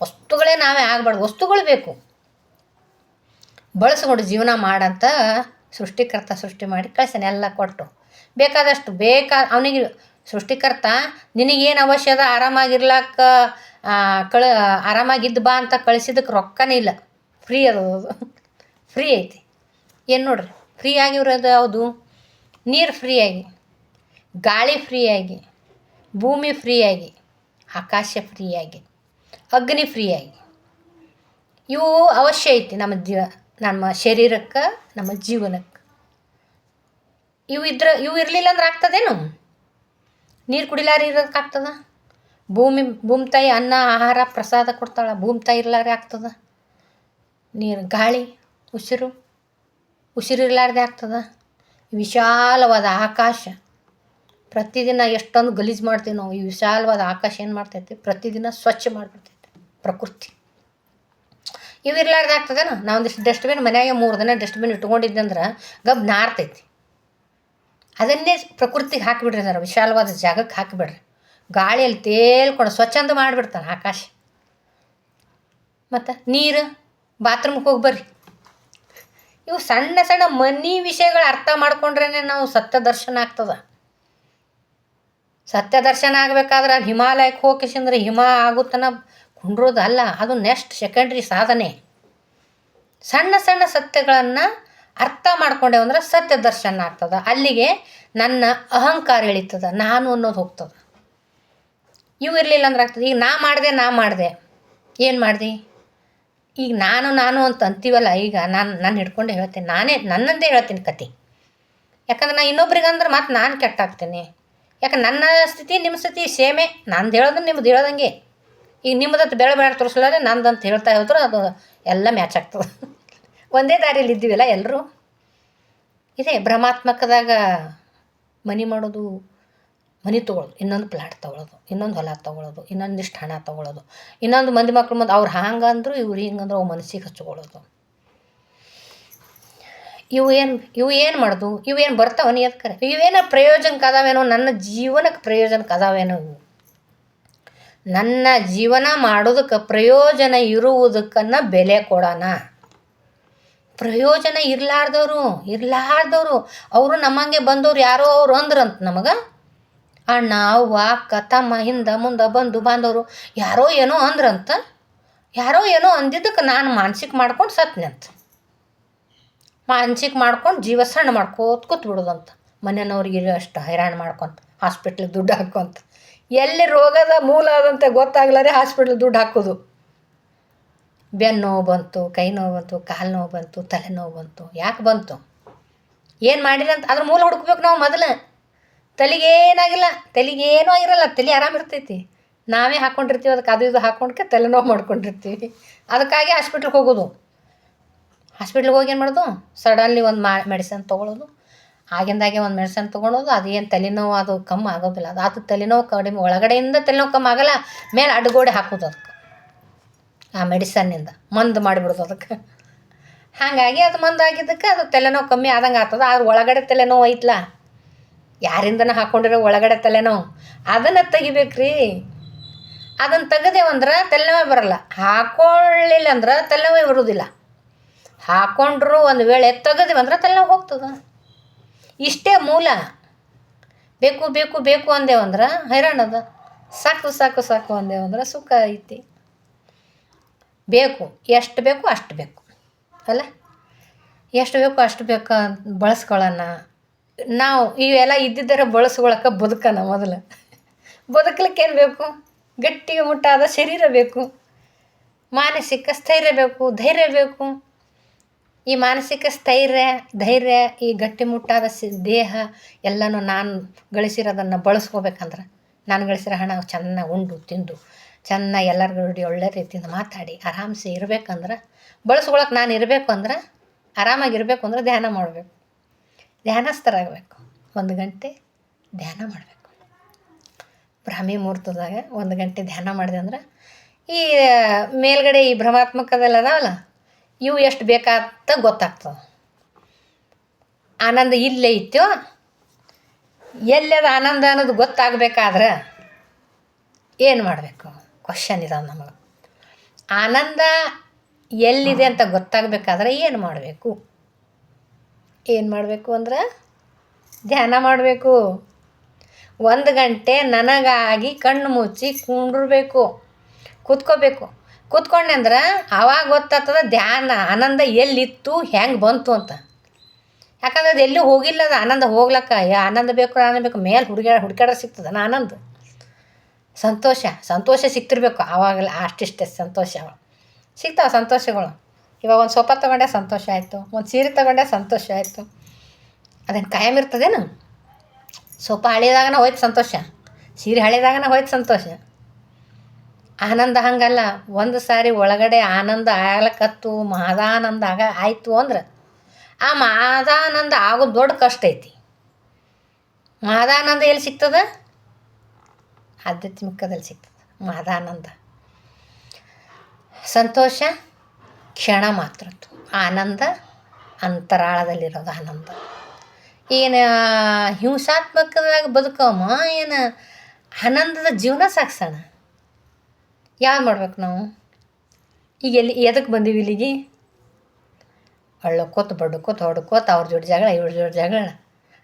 ವಸ್ತುಗಳೇ ನಾವೇ ಆಗಬಾರ್ದು. ವಸ್ತುಗಳು ಬೇಕು, ಬಳಸ್ಕೊಂಡು ಜೀವನ ಮಾಡಂತ ಸೃಷ್ಟಿಕರ್ತ ಸೃಷ್ಟಿ ಮಾಡಿ ಕಳ್ಸಾನೆ ಎಲ್ಲ ಕೊಟ್ಟು. ಬೇಕಾದಷ್ಟು ಅವನಿಗೆ ಸೃಷ್ಟಿಕರ್ತ ನಿನಗೇನು ಅವಶ್ಯ ಅದ ಆರಾಮಾಗಿರ್ಲಾಕ ಆರಾಮಾಗಿದ್ದು ಬಾ ಅಂತ ಕಳಿಸಿದ್ದಕ್ಕೆ ರೊಕ್ಕನೇ ಇಲ್ಲ, ಫ್ರೀ ಅದು, ಫ್ರೀ ಐತಿ. ಏನು ನೋಡ್ರಿ ಫ್ರೀ ಆಗಿರೋದು ಯಾವುದು? ನೀರು ಫ್ರೀಯಾಗಿ, ಗಾಳಿ ಫ್ರೀಯಾಗಿ, ಭೂಮಿ ಫ್ರೀಯಾಗಿ, ಆಕಾಶ ಫ್ರೀಯಾಗಿ, ಅಗ್ನಿ ಫ್ರೀಯಾಗಿ. ಇವು ಅವಶ್ಯ ಐತಿ ನಮ್ಮ ಶರೀರಕ್ಕೆ, ನಮ್ಮ ಜೀವನಕ್ಕೆ. ಇವು ಇರಲಿಲ್ಲ ಅಂದ್ರೆ ಆಗ್ತದೇನು? ನೀರು ಕುಡಿಲಾರ ಇರೋದಕ್ಕಾಗ್ತದ? ಭೂಮಿ ತಾಯಿ ಅನ್ನ ಆಹಾರ ಪ್ರಸಾದ ಕೊಡ್ತಾಳೆ, ಭೂಮಿ ತಾಯಿ ಇರಲಾರೆ ಆಗ್ತದ? ನೀರು, ಗಾಳಿ, ಉಸಿರಿರ್ಲಾರ್ದೆ ಆಗ್ತದ? ವಿಶಾಲವಾದ ಆಕಾಶ, ಪ್ರತಿದಿನ ಎಷ್ಟೊಂದು ಗಲೀಜು ಮಾಡ್ತೀವಿ ನಾವು. ಈ ವಿಶಾಲವಾದ ಆಕಾಶ ಏನು ಮಾಡ್ತೈತಿ? ಪ್ರತಿದಿನ ಸ್ವಚ್ಛ ಮಾಡಿಬಿಡ್ತೈತಿ ಪ್ರಕೃತಿ. ಇವು ಇರ್ಲಾರ್ದೆ ಆಗ್ತದೇನು? ನಾವು ಒಂದಿಷ್ಟು ಡಸ್ಟ್ಬಿನ್ ಮನ್ಯಾಗೆ 3 ದಿನ ಡಸ್ಟ್ಬಿನ್ ಇಟ್ಕೊಂಡಿದ್ದಂದ್ರೆ ಗಬ್ ನಾರ್ತೈತಿ. ಅದನ್ನೇ ಪ್ರಕೃತಿಗೆ ಹಾಕಿಬಿಡ್ರಿ, ಅದರ ವಿಶಾಲವಾದ ಜಾಗಕ್ಕೆ ಹಾಕಿಬಿಡ್ರಿ. ಗಾಳಿಯಲ್ಲಿ ತೇಲ್ಕೊಂಡು ಸ್ವಚ್ಛಂದ ಮಾಡಿಬಿಡ್ತಾನೆ ಆಕಾಶ. ಮತ್ತು ನೀರು, ಬಾತ್ರೂಮ್ಗೆ ಹೋಗಿ ಬರ್ರಿ. ಇವು ಸಣ್ಣ ಸಣ್ಣ ಮನಿ ವಿಷಯಗಳು ಅರ್ಥ ಮಾಡ್ಕೊಂಡ್ರೇ ನಾವು ಸತ್ಯ ದರ್ಶನ ಆಗ್ತದೆ. ಸತ್ಯ ದರ್ಶನ ಆಗಬೇಕಾದ್ರೆ ಹಿಮಾಲಯಕ್ಕೆ ಹೋಗಿಸಿಂದ್ರೆ ಹಿಮ ಆಗುತ್ತನ ಕುಂಡ್ರೋದಲ್ಲ, ಅದು ನೆಕ್ಸ್ಟ್ ಸೆಕೆಂಡ್ರಿ ಸಾಧನೆ. ಸಣ್ಣ ಸಣ್ಣ ಸತ್ಯಗಳನ್ನು ಅರ್ಥ ಮಾಡ್ಕೊಂಡೇವು ಅಂದ್ರೆ ಸತ್ಯ ದರ್ಶನ ಆಗ್ತದೆ. ಅಲ್ಲಿಗೆ ನನ್ನ ಅಹಂಕಾರ ಇಳಿತದೆ, ನಾನು ಅನ್ನೋದು ಹೋಗ್ತದೆ. ಇವು ಇರಲಿಲ್ಲ ಅಂದ್ರೆ ಆಗ್ತದೆ. ಈಗ ನಾ ಮಾಡಿದೆ ಏನು ಮಾಡಿದೆ? ಈಗ ನಾನು ಅಂತ ಅಂತೀವಲ್ಲ, ಈಗ ನಾನು ಹಿಡ್ಕೊಂಡೆ ಹೇಳ್ತೀನಿ, ನನ್ನಂದೇ ಹೇಳ್ತೀನಿ ಕತೆ. ಯಾಕಂದ್ರೆ ನಾನು ಇನ್ನೊಬ್ರಿಗೆ ಅಂದ್ರೆ ಮತ್ತೆ ನಾನು ಕೆಟ್ಟಾಗ್ತೀನಿ. ಯಾಕಂದ್ರೆ ನನ್ನ ಸ್ಥಿತಿ ನಿಮ್ಮ ಸ್ಥಿತಿ ಸೇಮೇ. ನಂದು ಹೇಳೋದು ನಿಮ್ದು ಹೇಳೋದಂಗೆ. ಈಗ ನಿಮ್ಮದತ್ತು ಬೇಡ ತೋರಿಸ್ಲಾರೆ ನಂದಂತ ಹೇಳ್ತಾ ಹೋದ್ರೆ ಅದು ಎಲ್ಲ ಮ್ಯಾಚ್ ಆಗ್ತದೆ. ಒಂದೇ ದಾರಿಯಲ್ಲಿ ಇದ್ದೀವಲ್ಲ ಎಲ್ಲರೂ. ಇದೇ ಭ್ರಮಾತ್ಮಕದಾಗ ಮನೆ ಮಾಡೋದು, ಮನೆ ತೊಗೊಳ್ಳೋದು, ಇನ್ನೊಂದು ಪ್ಲಾಟ್ ತೊಗೊಳ್ಳೋದು, ಇನ್ನೊಂದು ಹೊಲ ತೊಗೊಳ್ಳೋದು, ಇನ್ನೊಂದಿಷ್ಟು ಹಣ ತೊಗೊಳ್ಳೋದು, ಇನ್ನೊಂದು ಮಂದಿ ಮಕ್ಳು ಮುಂದೆ ಅವ್ರು ಹಂಗಂದ್ರು ಇವ್ರು ಹಿಂಗಂದ್ರು ಅವು ಮನಸ್ಸಿಗೆ ಹಚ್ಕೊಳ್ಳೋದು. ಇವು ಏನು ಮಾಡೋದು? ಇವೇನು ಬರ್ತಾವನಿ ಅದಕ್ಕೆ? ಇವೇನೋ ಪ್ರಯೋಜನಕ್ಕೆ ಅದಾವೇನೋ? ನನ್ನ ಜೀವನಕ್ಕೆ ಪ್ರಯೋಜನಕ್ಕೆ ಅದಾವೇನೋ? ನನ್ನ ಜೀವನ ಮಾಡೋದಕ್ಕೆ ಪ್ರಯೋಜನ ಇರುವುದಕ್ಕನ್ನು ಬೆಲೆ ಕೊಡೋಣ. ಪ್ರಯೋಜನ ಇರಲಾರ್ದವರು ಅವರು ನಮ್ಮಂಗೆ ಬಂದವ್ರು ಯಾರೋ ಅವ್ರು ಅಂದ್ರಂತ ನಮಗೆ. ಅಣ್ಣ, ಅವ್ವ, ಅಕ್ಕ, ತಮ್ಮ, ಹಿಂದೆ ಮುಂದೆ ಬಂದು ಬಾಂಧವರು ಯಾರೋ ಏನೋ ಅಂದ್ರಂತ. ಯಾರೋ ಏನೋ ಅಂದಿದ್ದಕ್ಕೆ ನಾನು ಮಾನಸಿಕ ಮಾಡ್ಕೊಂಡು ಸತ್ನಂತ. ಮಾನಸಿಕ ಮಾಡ್ಕೊಂಡು ಜೀವ ಸಣ್ಣ ಮಾಡ್ಕೋತ ಕೂತ್ಬಿಡೋದಂತ. ಮನೆಯವ್ರಿಗೆ ಅಷ್ಟು ಹೈರಾಣ ಮಾಡ್ಕೊತ ಹಾಸ್ಪಿಟ್ಲಿಗೆ ದುಡ್ಡು ಹಾಕ್ಕೊಂತ. ಎಲ್ಲಿ ರೋಗದ ಮೂಲ ಅದಂತ ಗೊತ್ತಾಗ್ಲಾರೆ ಹಾಸ್ಪಿಟ್ಲಿಗೆ ದುಡ್ಡು ಹಾಕೋದು. ಬೆನ್ನು ನೋವು ಬಂತು, ಕೈ ನೋವು ಬಂತು, ಕಾಲು ನೋವು ಬಂತು, ತಲೆನೋವು ಬಂತು. ಯಾಕೆ ಬಂತು? ಏನು ಮಾಡಿರಂತ ಅದ್ರ ಮೂಲ ಹುಡುಕ್ಬೇಕು ನಾವು ಮೊದಲು. ತಲೆಗೇನಾಗಿಲ್ಲ, ತಲೆಗೇನೂ ಆಗಿರಲ್ಲ, ತಲೆ ಆರಾಮಿರ್ತೈತಿ. ನಾವೇ ಹಾಕ್ಕೊಂಡಿರ್ತೀವಿ ಅದಕ್ಕೆ ಅದು ಇದು ಹಾಕ್ಕೊಂಡ್ಕೆ ತಲೆನೋವು ಮಾಡ್ಕೊಂಡಿರ್ತೀವಿ. ಅದಕ್ಕಾಗಿ ಹಾಸ್ಪಿಟ್ಲಿಗೆ ಹೋಗೋದು. ಹಾಸ್ಪಿಟ್ಲಿಗೆ ಹೋಗಿ ಏನು ಮಾಡೋದು? ಸಡನ್ಲಿ ಒಂದು ಮೆಡಿಸನ್ ತೊಗೊಳ್ಳೋದು. ಆಗಿಂದಾಗೆ ಒಂದು ಮೆಡಿಸನ್ ತೊಗೊಳೋದು. ಅದೇನು ತಲೆನೋವು ಅದು ಕಮ್ಮಿ ಆಗೋದಿಲ್ಲ. ಅದು ತಲೆನೋವು ಕಡಿಮೆ, ಒಳಗಡೆಯಿಂದ ತಲೆನೋವು ಕಮ್ಮಿ ಆಗೋಲ್ಲ, ಮೇಲೆ ಅಡ್ಗೋಡೆ ಹಾಕೋದು ಅದಕ್ಕೆ. ಆ ಮೆಡಿಸನ್ನಿಂದ ಮಂದು ಮಾಡಿಬಿಡೋದು ಅದಕ್ಕೆ. ಹಾಗಾಗಿ ಅದು ಮಂದಾಗಿದ್ದಕ್ಕೆ ಅದು ತಲೆನೋವು ಕಮ್ಮಿ ಆದಂಗೆ ಆಗ್ತದೆ. ಆದ್ರೆ ಒಳಗಡೆ ತಲೆನೋವು ಐತ್ಲ, ಯಾರಿಂದನ ಹಾಕ್ಕೊಂಡಿರೋ ಒಳಗಡೆ ತಲೆನೋವು, ಅದನ್ನು ತೆಗಿಬೇಕ್ರಿ. ಅದನ್ನು ತೆಗೆದೇವಂದ್ರೆ ತಲೆನೋವೇ ಬರೋಲ್ಲ. ಹಾಕ್ಕೊಳ್ಳಿಲ್ಲ ಅಂದ್ರೆ ತಲೆನೋವೇ ಬರೋದಿಲ್ಲ. ಹಾಕ್ಕೊಂಡ್ರು ಒಂದು ವೇಳೆ ತೆಗೆದೇವಂದ್ರೆ ತಲೆನೋವು ಹೋಗ್ತದೆ. ಇಷ್ಟೇ ಮೂಲ. ಬೇಕು ಬೇಕು ಬೇಕು ಅಂದೇವಂದ್ರೆ ಹೈರಾಣದ. ಸಾಕು ಸಾಕು ಸಾಕು ಅಂದೇವು ಅಂದ್ರೆ ಸುಖ ಐತಿ. ಬೇಕು ಎಷ್ಟು ಬೇಕು ಅಷ್ಟು ಬೇಕು ಅಲ್ಲ, ಎಷ್ಟು ಬೇಕು ಅಷ್ಟು ಬೇಕು ಅಂತ ಬಳಸ್ಕೊಳ್ಳೋಣ ನಾವು. ಇವೆಲ್ಲ ಇದ್ದಿದ್ದರ ಬಳಸ್ಕೊಳಕ್ಕೆ ಬದುಕೋಣ ಮೊದಲು. ಬದುಕಲಿಕ್ಕೆ ಏನು ಬೇಕು? ಗಟ್ಟಿಗೆ ಮುಟ್ಟಾದ ಶರೀರ ಬೇಕು, ಮಾನಸಿಕ ಸ್ಥೈರ್ಯ ಬೇಕು, ಧೈರ್ಯ ಬೇಕು. ಈ ಮಾನಸಿಕ ಸ್ಥೈರ್ಯ, ಧೈರ್ಯ, ಈ ಗಟ್ಟಿಮುಟ್ಟಾದ ದೇಹ ಎಲ್ಲನೂ ನಾನು ಗಳಿಸಿರೋದನ್ನು ಬಳಸ್ಕೋಬೇಕಂದ್ರೆ, ನಾನು ಗಳಿಸಿರೋ ಹಣ ಚೆನ್ನಾಗಿ ಉಂಡು ತಿಂದು ಚೆನ್ನಾಗಿ ಎಲ್ಲರಿಗೂ ನೋಡಿ ಒಳ್ಳೆ ರೀತಿಯಿಂದ ಮಾತಾಡಿ ಆರಾಮ್ಸೆ ಇರಬೇಕಂದ್ರೆ, ಬಳಸ್ಕೊಳಕ್ಕೆ ನಾನು ಇರಬೇಕು ಅಂದ್ರೆ, ಆರಾಮಾಗಿರಬೇಕು ಅಂದ್ರೆ ಧ್ಯಾನ ಮಾಡಬೇಕು, ಧ್ಯಾನಸ್ಥರಾಗಬೇಕು. 1 ಗಂಟೆ ಧ್ಯಾನ ಮಾಡಬೇಕು. ಬ್ರಾಹ್ಮಿ ಮುಹೂರ್ತದಾಗ 1 ಗಂಟೆ ಧ್ಯಾನ ಮಾಡಿದೆ ಅಂದ್ರೆ ಈ ಮೇಲ್ಗಡೆ ಈ ಭ್ರಮಾತ್ಮಕದೆಲ್ಲ ಅದಾವಲ್ಲ, ಇವು ಎಷ್ಟು ಬೇಕಾತ ಗೊತ್ತಾಗ್ತದೆ. ಆನಂದ ಇಲ್ಲೇ ಇತ್ತೋ, ಎಲ್ಲದ ಆನಂದ ಅನ್ನೋದು ಗೊತ್ತಾಗಬೇಕಾದ್ರೆ ಏನು ಮಾಡಬೇಕು? ಕ್ವಶನ್ ಇದಾವೆ ನಮಗೆ. ಆನಂದ ಎಲ್ಲಿದೆ ಅಂತ ಗೊತ್ತಾಗಬೇಕಾದ್ರೆ ಏನು ಮಾಡಬೇಕು? ಏನು ಮಾಡಬೇಕು ಅಂದ್ರೆ ಧ್ಯಾನ ಮಾಡಬೇಕು. 1 ಗಂಟೆ ನನಗಾಗಿ ಕಣ್ಣು ಮುಚ್ಚಿ ಕೂತ್ಕೋಬೇಕು. ಕೂತ್ಕೊಂಡೆ ಅಂದ್ರೆ ಆವಾಗ ಗೊತ್ತಾಗ್ತದೆ ಧ್ಯಾನ ಆನಂದ ಎಲ್ಲಿತ್ತು, ಹೆಂಗೆ ಬಂತು ಅಂತ. ಯಾಕಂದ್ರೆ ಅದು ಎಲ್ಲೂ ಹೋಗಿಲ್ಲ. ಅದು ಆನಂದ ಹೋಗ್ಲಕ್ಕ ಆನಂದ ಬೇಕು, ಆನಂದ ಬೇಕು ಮೇಲೆ ಹುಡುಕಾಡ ಸಿಗ್ತದೆ ಆನಂದ. ಸಂತೋಷ ಸಿಗ್ತಿರ್ಬೇಕು ಆವಾಗಲೇ. ಅಷ್ಟಿಷ್ಟೇ ಸಂತೋಷ ಸಿಗ್ತಾವೆ ಸಂತೋಷಗಳು. ಇವಾಗ ಒಂದು ಸೋಫಾ ತೊಗೊಂಡೆ ಸಂತೋಷ ಆಯಿತು, ಒಂದು ಸೀರೆ ತೊಗೊಂಡೆ ಸಂತೋಷ ಆಯಿತು. ಅದೇನು ಕಾಯಂ ಇರ್ತದೇನು? ಸೋಫಾ ಹಳಿದಾಗನ ಹೋಯ್ತು ಸಂತೋಷ, ಸೀರೆ ಹಳಿದಾಗನ ಹೋಯ್ತು ಸಂತೋಷ. ಆನಂದ ಹಂಗಲ್ಲ. ಒಂದು ಸಾರಿ ಒಳಗಡೆ ಆನಂದ ಆಗ್ಲಕ್ಕತ್ತು, ಮಹದಾನಂದ ಆಯಿತು ಅಂದ್ರೆ ಆ ಮಹದಾನಂದ ಆಗೋದು ದೊಡ್ಡ ಕಷ್ಟ ಐತಿ. ಮಹದಾನಂದ ಎಲ್ಲಿ ಸಿಗ್ತದೆ? ಆಧ್ಯಾತ್ಮಿಕದಲ್ಲಿ ಸಿಗ್ತದೆ ಮಹದಾನಂದ. ಸಂತೋಷ ಕ್ಷಣ ಮಾತ್ರದ್ದು, ಆನಂದ ಅಂತರಾಳದಲ್ಲಿರೋದು ಆನಂದ. ಏನು ಹಿಂಸಾತ್ಮಕದಾಗ ಬದುಕಮ್ಮ, ಏನು ಆನಂದದ ಜೀವನ ಸಾಗಿಸೋಣ. ಯಾವ್ದು ಮಾಡ್ಬೇಕು ನಾವು? ಈಗ ಎದಕ್ಕೆ ಬಂದೀವಿ ಇಲ್ಲಿಗೆ? ಅಳ್ಳಕೋತ ಬಡ್ಕೋತ ಹೊಡ್ಕೋತ ಅವ್ರ ಜೋಡಿ ಜಗಳ, ಇವ್ರ ಜೋಡಿ ಜಗಳ,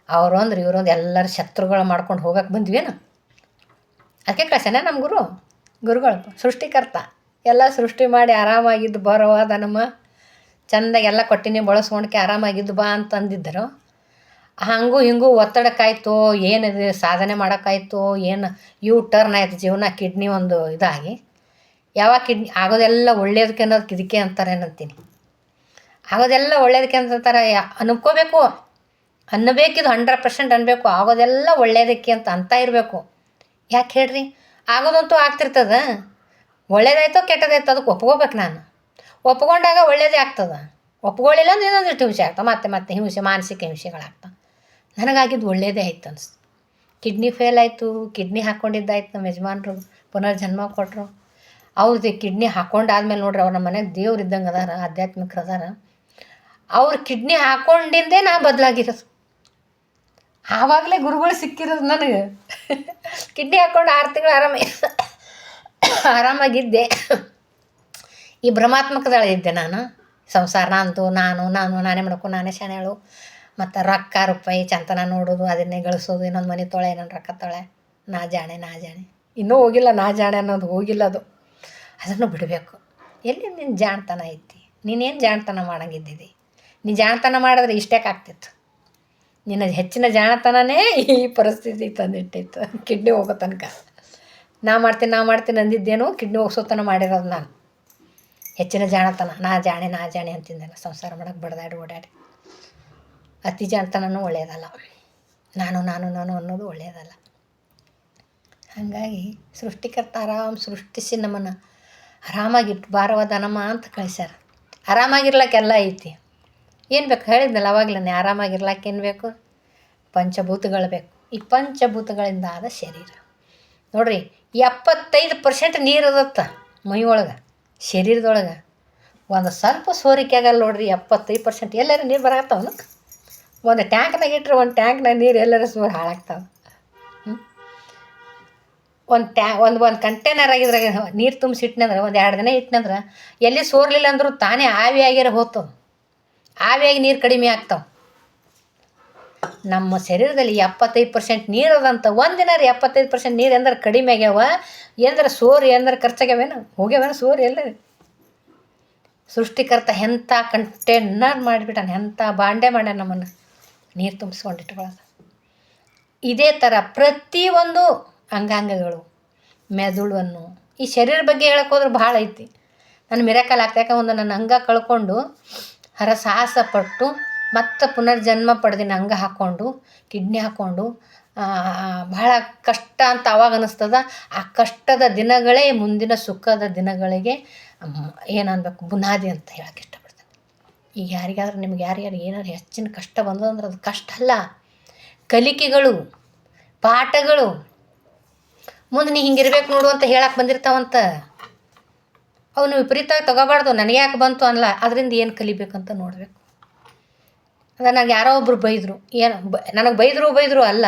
ಅವರು ಅಂದ್ರೆ ಇವ್ರೊಂದು ಎಲ್ಲರ ಶತ್ರುಗಳು ಮಾಡ್ಕೊಂಡು ಹೋಗಕ್ಕೆ ಬಂದ್ವೇನು? ಅದಕ್ಕೆ ಕಳ್ಸೇನ ನಮ್ಮ ಗುರುಗಳು ಸೃಷ್ಟಿಕರ್ತ. ಎಲ್ಲ ಸೃಷ್ಟಿ ಮಾಡಿ ಆರಾಮಾಗಿದ್ದು ಬರೋವಾದ ನಮ್ಮ ಚೆಂದಾಗಿ ಎಲ್ಲ ಕೊಟ್ಟಿನಿ ಬಳಸ್ಕೊಂಡ್ಕೆ ಆರಾಮಾಗಿದ್ದು ಬಾ ಅಂತಂದಿದ್ದರು. ಹಂಗೂ ಹಿಂಗೂ ಒತ್ತಡಕ್ಕಾಯ್ತು, ಏನಿದೆ ಸಾಧನೆ ಮಾಡೋಕ್ಕಾಯ್ತು, ಏನು ಟರ್ನ್ ಆಯ್ತು ಜೀವನ. ಕಿಡ್ನಿ ಒಂದು ಇದಾಗಿ ಯಾವಾಗ ಕಿಡ್ನಿ ಆಗೋದೆಲ್ಲ ಒಳ್ಳೇದಕ್ಕೆ ಅನ್ನೋದಕ್ಕೆ ಇದಕ್ಕೆ ಅಂತಾರೇನಂತೀನಿ. ಆಗೋದೆಲ್ಲ ಒಳ್ಳೇದಕ್ಕೆ ಅಂತಾರೆ. ಅನ್ಕೋಬೇಕು, ಅನ್ನಬೇಕಿದು 100% ಅನ್ಬೇಕು. ಆಗೋದೆಲ್ಲ ಒಳ್ಳೇದಕ್ಕೆ ಅಂತ ಇರಬೇಕು. ಯಾಕೆ ಹೇಳ್ರಿ? ಆಗೋದಂತೂ ಆಗ್ತಿರ್ತದೆ. ಒಳ್ಳೇದಾಯ್ತೋ ಕೆಟ್ಟದಾಯ್ತೋ ಅದಕ್ಕೆ ಒಪ್ಕೋಬೇಕು. ನಾನು ಒಪ್ಕೊಂಡಾಗ ಒಳ್ಳೇದೇ ಆಗ್ತದೆ. ಒಪ್ಕೊಳ್ಳಿಲ್ಲ ಅಂದ್ರೆ ಇನ್ನೊಂದಿಷ್ಟು ಹಿಂಸೆ ಆಗ್ತವೆ, ಮತ್ತೆ ಹಿಂಸೆ, ಮಾನಸಿಕ ಹಿಂಸೆಗಳಾಗ್ತವೆ. ನನಗಾಗಿದ್ದು ಒಳ್ಳೇದೇ ಆಯ್ತು ಅನಿಸ್ತು. ಕಿಡ್ನಿ ಫೇಲ್ ಆಯಿತು, ಕಿಡ್ನಿ ಹಾಕ್ಕೊಂಡಿದ್ದಾಯ್ತು. ನಮ್ಮ ಯಜಮಾನ್ರು ಪುನರ್ಜನ್ಮ ಕೊಟ್ಟರು. ಅವ್ರದ್ದು ಕಿಡ್ನಿ ಹಾಕ್ಕೊಂಡಾದ್ಮೇಲೆ ನೋಡ್ರಿ, ಅವ್ರ ನಮ್ಮ ಮನೆಗೆ ದೇವ್ರು ಇದ್ದಂಗೆ ಅದಾರ, ಆಧ್ಯಾತ್ಮಿಕರು ಅದಾರ. ಅವ್ರು ಕಿಡ್ನಿ ಹಾಕ್ಕೊಂಡಿಂದೇ ನಾ ಬದಲಾಗಿರೋದು. ಆವಾಗಲೇ ಗುರುಗಳು ಸಿಕ್ಕಿರೋದು ನನಗೆ. ಕಿಡ್ನಿ ಹಾಕ್ಕೊಂಡು 6 ತಿಂಗಳು ಆರಾಮಾಗಿದ್ದೆ. ಈ ಭ್ರಮಾತ್ಮಕದಲ್ಲಿದ್ದೆ ನಾನು. ಸಂಸಾರ ನಂದು, ನಾನೇ ಮಾಡ್ಕೊ, ನಾನೇ ಶಾಣೆಳು. ಮತ್ತು ರೊಕ್ಕ ರೂಪಾಯಿ ಚಂತನ ನೋಡೋದು, ಅದನ್ನೇ ಗಳಿಸೋದು, ಇನ್ನೊಂದು ಮನೆ ತೊಳೆ, ಇನ್ನೊಂದು ರೊಕ್ಕ ತೊಳೆ, ನಾ ಜಾಣೆ. ಇನ್ನೂ ಹೋಗಿಲ್ಲ ನಾ ಜಾಣೆ ಅನ್ನೋದು, ಹೋಗಿಲ್ಲ ಅದು. ಅದನ್ನು ಬಿಡಬೇಕು. ಎಲ್ಲಿ ನಿನ್ನ ಜಾಣತನ ಐತಿ? ನೀನೇನು ಜಾಣತನ ಮಾಡಂಗಿದ್ದಿದ್ದಿ? ನೀ ಜಾಣತನ ಮಾಡಿದ್ರೆ ಇಷ್ಟಕ್ಕಾಗ್ತಿತ್ತು. ನಿನ್ನ ಹೆಚ್ಚಿನ ಜಾಣತನನೇ ಈ ಪರಿಸ್ಥಿತಿ ತಂದಿಟ್ಟಿತ್ತು. ಕಿಡ್ನಿ ಹೋಗೋ ತನಕ ನಾ ಮಾಡ್ತೀನಿ ಅಂದಿದ್ದೇನು, ಕಿಡ್ನಿ ಹೋಗ್ಸೋತನ ಮಾಡಿರೋದು ನಾನು. ಹೆಚ್ಚಿನ ಜಾಣತನ, ನಾ ಜಾಣೆ ಅಂತಿದ್ದೆಲ್ಲ. ಸಂಸಾರ ಮಾಡೋಕ್ಕೆ ಬಡ್ದಾಡಿ ಓಡಾಡಿ ಅತಿ ಜಾಣತನೂ ಒಳ್ಳೆಯದಲ್ಲ. ನಾನು ಅನ್ನೋದು ಒಳ್ಳೆಯದಲ್ಲ. ಹಾಗಾಗಿ ಸೃಷ್ಟಿಕರ್ತ ಸೃಷ್ಟಿಸಿ ನಮ್ಮನ್ನು ಆರಾಮಾಗಿಟ್ಟು ಭಾರವಾದ ನಮ್ಮ ಅಂತ ಕಳಿಸ್ಯಾರ. ಆರಾಮಾಗಿರ್ಲಕ್ಕೆಲ್ಲ ಐತಿ. ಏನು ಬೇಕು ಹೇಳಿದ್ನಲ್ಲ ಅವಾಗಲೇ, ಆರಾಮಾಗಿರ್ಲಕ್ಕೆ ಏನು ಬೇಕು? ಪಂಚಭೂತಗಳು ಬೇಕು. ಈ ಪಂಚಭೂತಗಳಿಂದ ಆದ ಶರೀರ ನೋಡ್ರಿ. 75% ನೀರು ಅದತ್ತ ಮೈ ಒಳಗೆ, ಶರೀರದೊಳಗೆ. ಒಂದು ಸ್ವಲ್ಪ ಸೋರಿಕೆ ಆಗಲ್ಲ ನೋಡ್ರಿ. 75% ಎಲ್ಲರೂ ನೀರು ಬರಾಕತ್ತಾವನು. ಒಂದು ಟ್ಯಾಂಕ್ನಾಗ ಇಟ್ಟರೆ ಒಂದು ಟ್ಯಾಂಕ್ನಾಗ ನೀರು ಎಲ್ಲರೂ ಸೋರಿ ಹಾಳಾಗ್ತಾವೆ. ಒಂದು ಕಂಟೈನರ್ ಆಗಿದ್ರೆ ನೀರು ತುಂಬಿಸಿಟ್ನಂದ್ರೆ, ಒಂದು 2 ದಿನ ಇಟ್ನಂದ್ರೆ ಎಲ್ಲಿ ಸೋರ್ಲಿಲ್ಲ ಅಂದರೂ ತಾನೇ ಆವಿಯಾಗಿರೋ ಹೋಗ್ತವೆ. ಆವಿಯಾಗಿ ನೀರು ಕಡಿಮೆ ಆಗ್ತಾವೆ. ನಮ್ಮ ಶರೀರದಲ್ಲಿ 75% ನೀರು ಅದಂತ. ಒಂದಿನ 75% ನೀರು ಎಂದ್ರೆ ಕಡಿಮೆ ಆಗ್ಯಾವ, ಎಂದ್ರೆ ಸೋರಿ ಎಂದ್ರೆ ಖರ್ಚಾಗ್ಯಾವೇನು, ಹೋಗ್ಯಾವೇನು ಸೋರಿ ಎಲ್ಲ. ಸೃಷ್ಟಿಕರ್ತ ಎಂಥ ಕಂಟೈನರ್ ಮಾಡಿಬಿಟ್ಟಾನೆ, ಎಂಥ ಬಾಂಡೆ ಮಾಡ್ಯಾನ ನಮ್ಮನ್ನು ನೀರು ತುಂಬಿಸ್ಕೊಂಡಿಟ್ಕೊಳ್ಳೋದು. ಇದೇ ಥರ ಪ್ರತಿಯೊಂದು ಅಂಗಾಂಗಗಳು, ಮೆದುಳನ್ನು, ಈ ಶರೀರ ಬಗ್ಗೆ ಹೇಳಕ್ಕೆ ಹೋದ್ರೆ ಭಾಳ ಐತಿ. ನಾನು ಮಿರಾಕಲ್ ಆಗ್ತಾ, ಯಾಕಂದ್ರೆ ನನ್ನ ಅಂಗ ಕಳ್ಕೊಂಡು ಹರಸಾಹಸ ಪಟ್ಟು ಮತ್ತು ಪುನರ್ಜನ್ಮ ಪಡೆದಿನ ಅಂಗ ಹಾಕ್ಕೊಂಡು ಕಿಡ್ನಿ ಹಾಕ್ಕೊಂಡು ಭಾಳ ಕಷ್ಟ ಅಂತ ಅವಾಗ ಅನ್ನಿಸ್ತದ. ಆ ಕಷ್ಟದ ದಿನಗಳೇ ಮುಂದಿನ ಸುಖದ ದಿನಗಳಿಗೆ ಏನನ್ಬೇಕು, ಬುನಾದಿ ಅಂತ ಹೇಳಕ್ಕೆ ಇಷ್ಟಪಡ್ತೇನೆ. ಈಗ ಯಾರಿಗಾದ್ರೂ ನಿಮ್ಗೆ ಯಾರ್ಯಾರು ಏನಾದ್ರು ಹೆಚ್ಚಿನ ಕಷ್ಟ ಬಂದು ಅಂದ್ರೆ ಅದು ಕಷ್ಟ ಅಲ್ಲ, ಕಲಿಕೆಗಳು, ಪಾಠಗಳು. ಮುಂದೆ ನೀ ಹಿಂಗಿರ್ಬೇಕು ನೋಡು ಅಂತ ಹೇಳಕ್ಕೆ ಬಂದಿರ್ತಾವಂತ. ಅವನು ವಿಪರೀತವಾಗಿ ತಗೋಬಾರ್ದು, ನನಗೆ ಯಾಕೆ ಬಂತು ಅನ್ನಲ್ಲ, ಅದರಿಂದ ಏನು ಕಲಿಬೇಕಂತ ನೋಡಬೇಕು. ಅದ ನನಗೆ ಯಾರೋ ಒಬ್ರು ಬೈದರು, ಏನು ನನಗೆ ಬೈದರು ಅಲ್ಲ,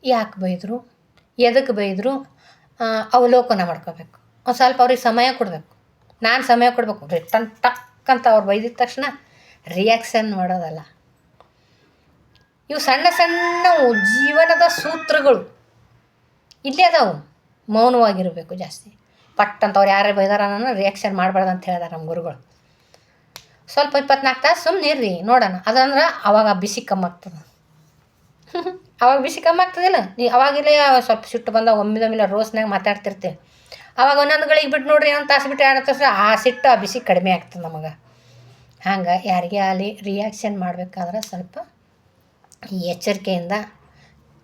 ಯಾಕೆ ಬೈದರು, ಎದಕ್ಕೆ ಬೈದರು, ಅವಲೋಕನ ಮಾಡ್ಕೋಬೇಕು. ಒಂದು ಸ್ವಲ್ಪ ಅವ್ರಿಗೆ ಸಮಯ ಕೊಡಬೇಕು. ನಾನು ಸಮಯ ಕೊಡಬೇಕು. ರಿಟರ್ನ್ ಟಕ್ ಅಂತ ಅವ್ರು ಬೈದಿದ ತಕ್ಷಣ ರಿಯಾಕ್ಷನ್ ಮಾಡೋದಲ್ಲ. ಇವು ಸಣ್ಣ ಸಣ್ಣ ಜೀವನದ ಸೂತ್ರಗಳು ಇಲ್ಲೇ ಅದಾವು. ಮೌನವಾಗಿರಬೇಕು ಜಾಸ್ತಿ. ಪಟ್ ಅಂತ ಅವ್ರು ಯಾರೇ ಬೈದಾರ ನಾನು ರಿಯಾಕ್ಷನ್ ಮಾಡಬಾರ್ದು ಅಂತ ಹೇಳಿದಾರೆ ನಮ್ಮ ಗುರುಗಳು. ಸ್ವಲ್ಪ 24 ತಾಸು ಸುಮ್ಮನೆ ಇರ್ರಿ ನೋಡೋಣ. ಅದಂದ್ರೆ ಅವಾಗ ಬಿಸಿ ಕಮ್ಮಿ ಆಗ್ತದೆ. ಅವಾಗ ಬಿಸಿ ಕಮ್ಮಿ ಆಗ್ತದಿಲ್ಲ. ಅವಾಗಿಲ್ಲೇ ಸ್ವಲ್ಪ ಸಿಟ್ಟು ಬಂದಾಗ ಒಮ್ಮಿದೊಮ್ಮಿಲ್ಲ ರೋಸ್ನಾಗ ಮಾತಾಡ್ತಿರ್ತೀವಿ. ಅವಾಗ ಒಂದೊಂದು ಗಳಿಗೆ ಬಿಟ್ಟು ನೋಡ್ರಿ, ಒಂದು ತಾಸು ಬಿಟ್ಟು 2 ತಾಸು ಆ ಸಿಟ್ಟು ಆ ಬಿಸಿ ಕಡಿಮೆ ಆಗ್ತದೆ ನಮಗೆ. ಹಂಗೆ ಯಾರಿಗೆ ಅಲ್ಲಿ ರಿಯಾಕ್ಷನ್ ಮಾಡಬೇಕಾದ್ರೆ ಸ್ವಲ್ಪ ಎಚ್ಚರಿಕೆಯಿಂದ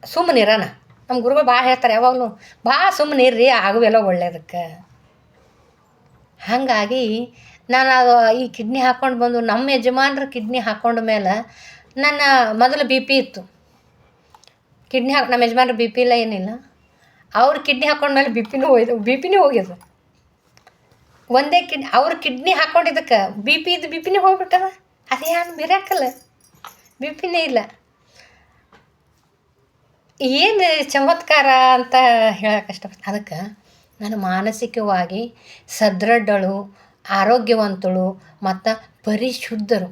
ಸುಮ್ಮನಿರೋಣ. ನಮ್ಮ ಗುರುಗಳು ಭಾಳ ಹೇಳ್ತಾರೆ ಯಾವಾಗಲೂ, ಭಾಳ ಸುಮ್ಮನೆ ಇರ್ರಿ, ಆಗುವೆಲ್ಲ ಒಳ್ಳೆಯದಕ್ಕೆ. ಹಾಗಾಗಿ ನಾನು ಅದು ಈ ಕಿಡ್ನಿ ಹಾಕ್ಕೊಂಡು ಬಂದು ನಮ್ಮ ಯಜಮಾನ್ರ ಕಿಡ್ನಿ ಹಾಕ್ಕೊಂಡ ಮೇಲೆ ನನ್ನ ಮೊದಲು ಬಿ ಪಿ ಇತ್ತು. ಕಿಡ್ನಿ ನಮ್ಮ ಯಜಮಾನ್ರ ಬಿ ಪಿ ಇಲ್ಲ ಏನಿಲ್ಲ. ಅವ್ರ ಕಿಡ್ನಿ ಹಾಕ್ಕೊಂಡ್ಮೇಲೆ ಬಿ ಪಿನೂ ಹೋಗ್ಯದ. ಒಂದೇ ಅವ್ರ ಕಿಡ್ನಿ ಹಾಕ್ಕೊಂಡಿದ್ದಕ್ಕೆ ಬಿ ಪಿನೇ ಹೋಗ್ಬಿಟ್ಟದ. ಅದೇ ಏನು ಮಿರಾಕಲ್, ಬಿ ಪಿನೇ ಇಲ್ಲ. ಏನು ಚಮತ್ಕಾರ ಅಂತ ಹೇಳಕ್ಕೆ ಇಷ್ಟಪಡ್ತೀನಿ. ಅದಕ್ಕೆ ನಾನು ಮಾನಸಿಕವಾಗಿ ಸದೃಢಳು, ಆರೋಗ್ಯವಂತಳು ಮತ್ತು ಪರಿಶುದ್ಧರು.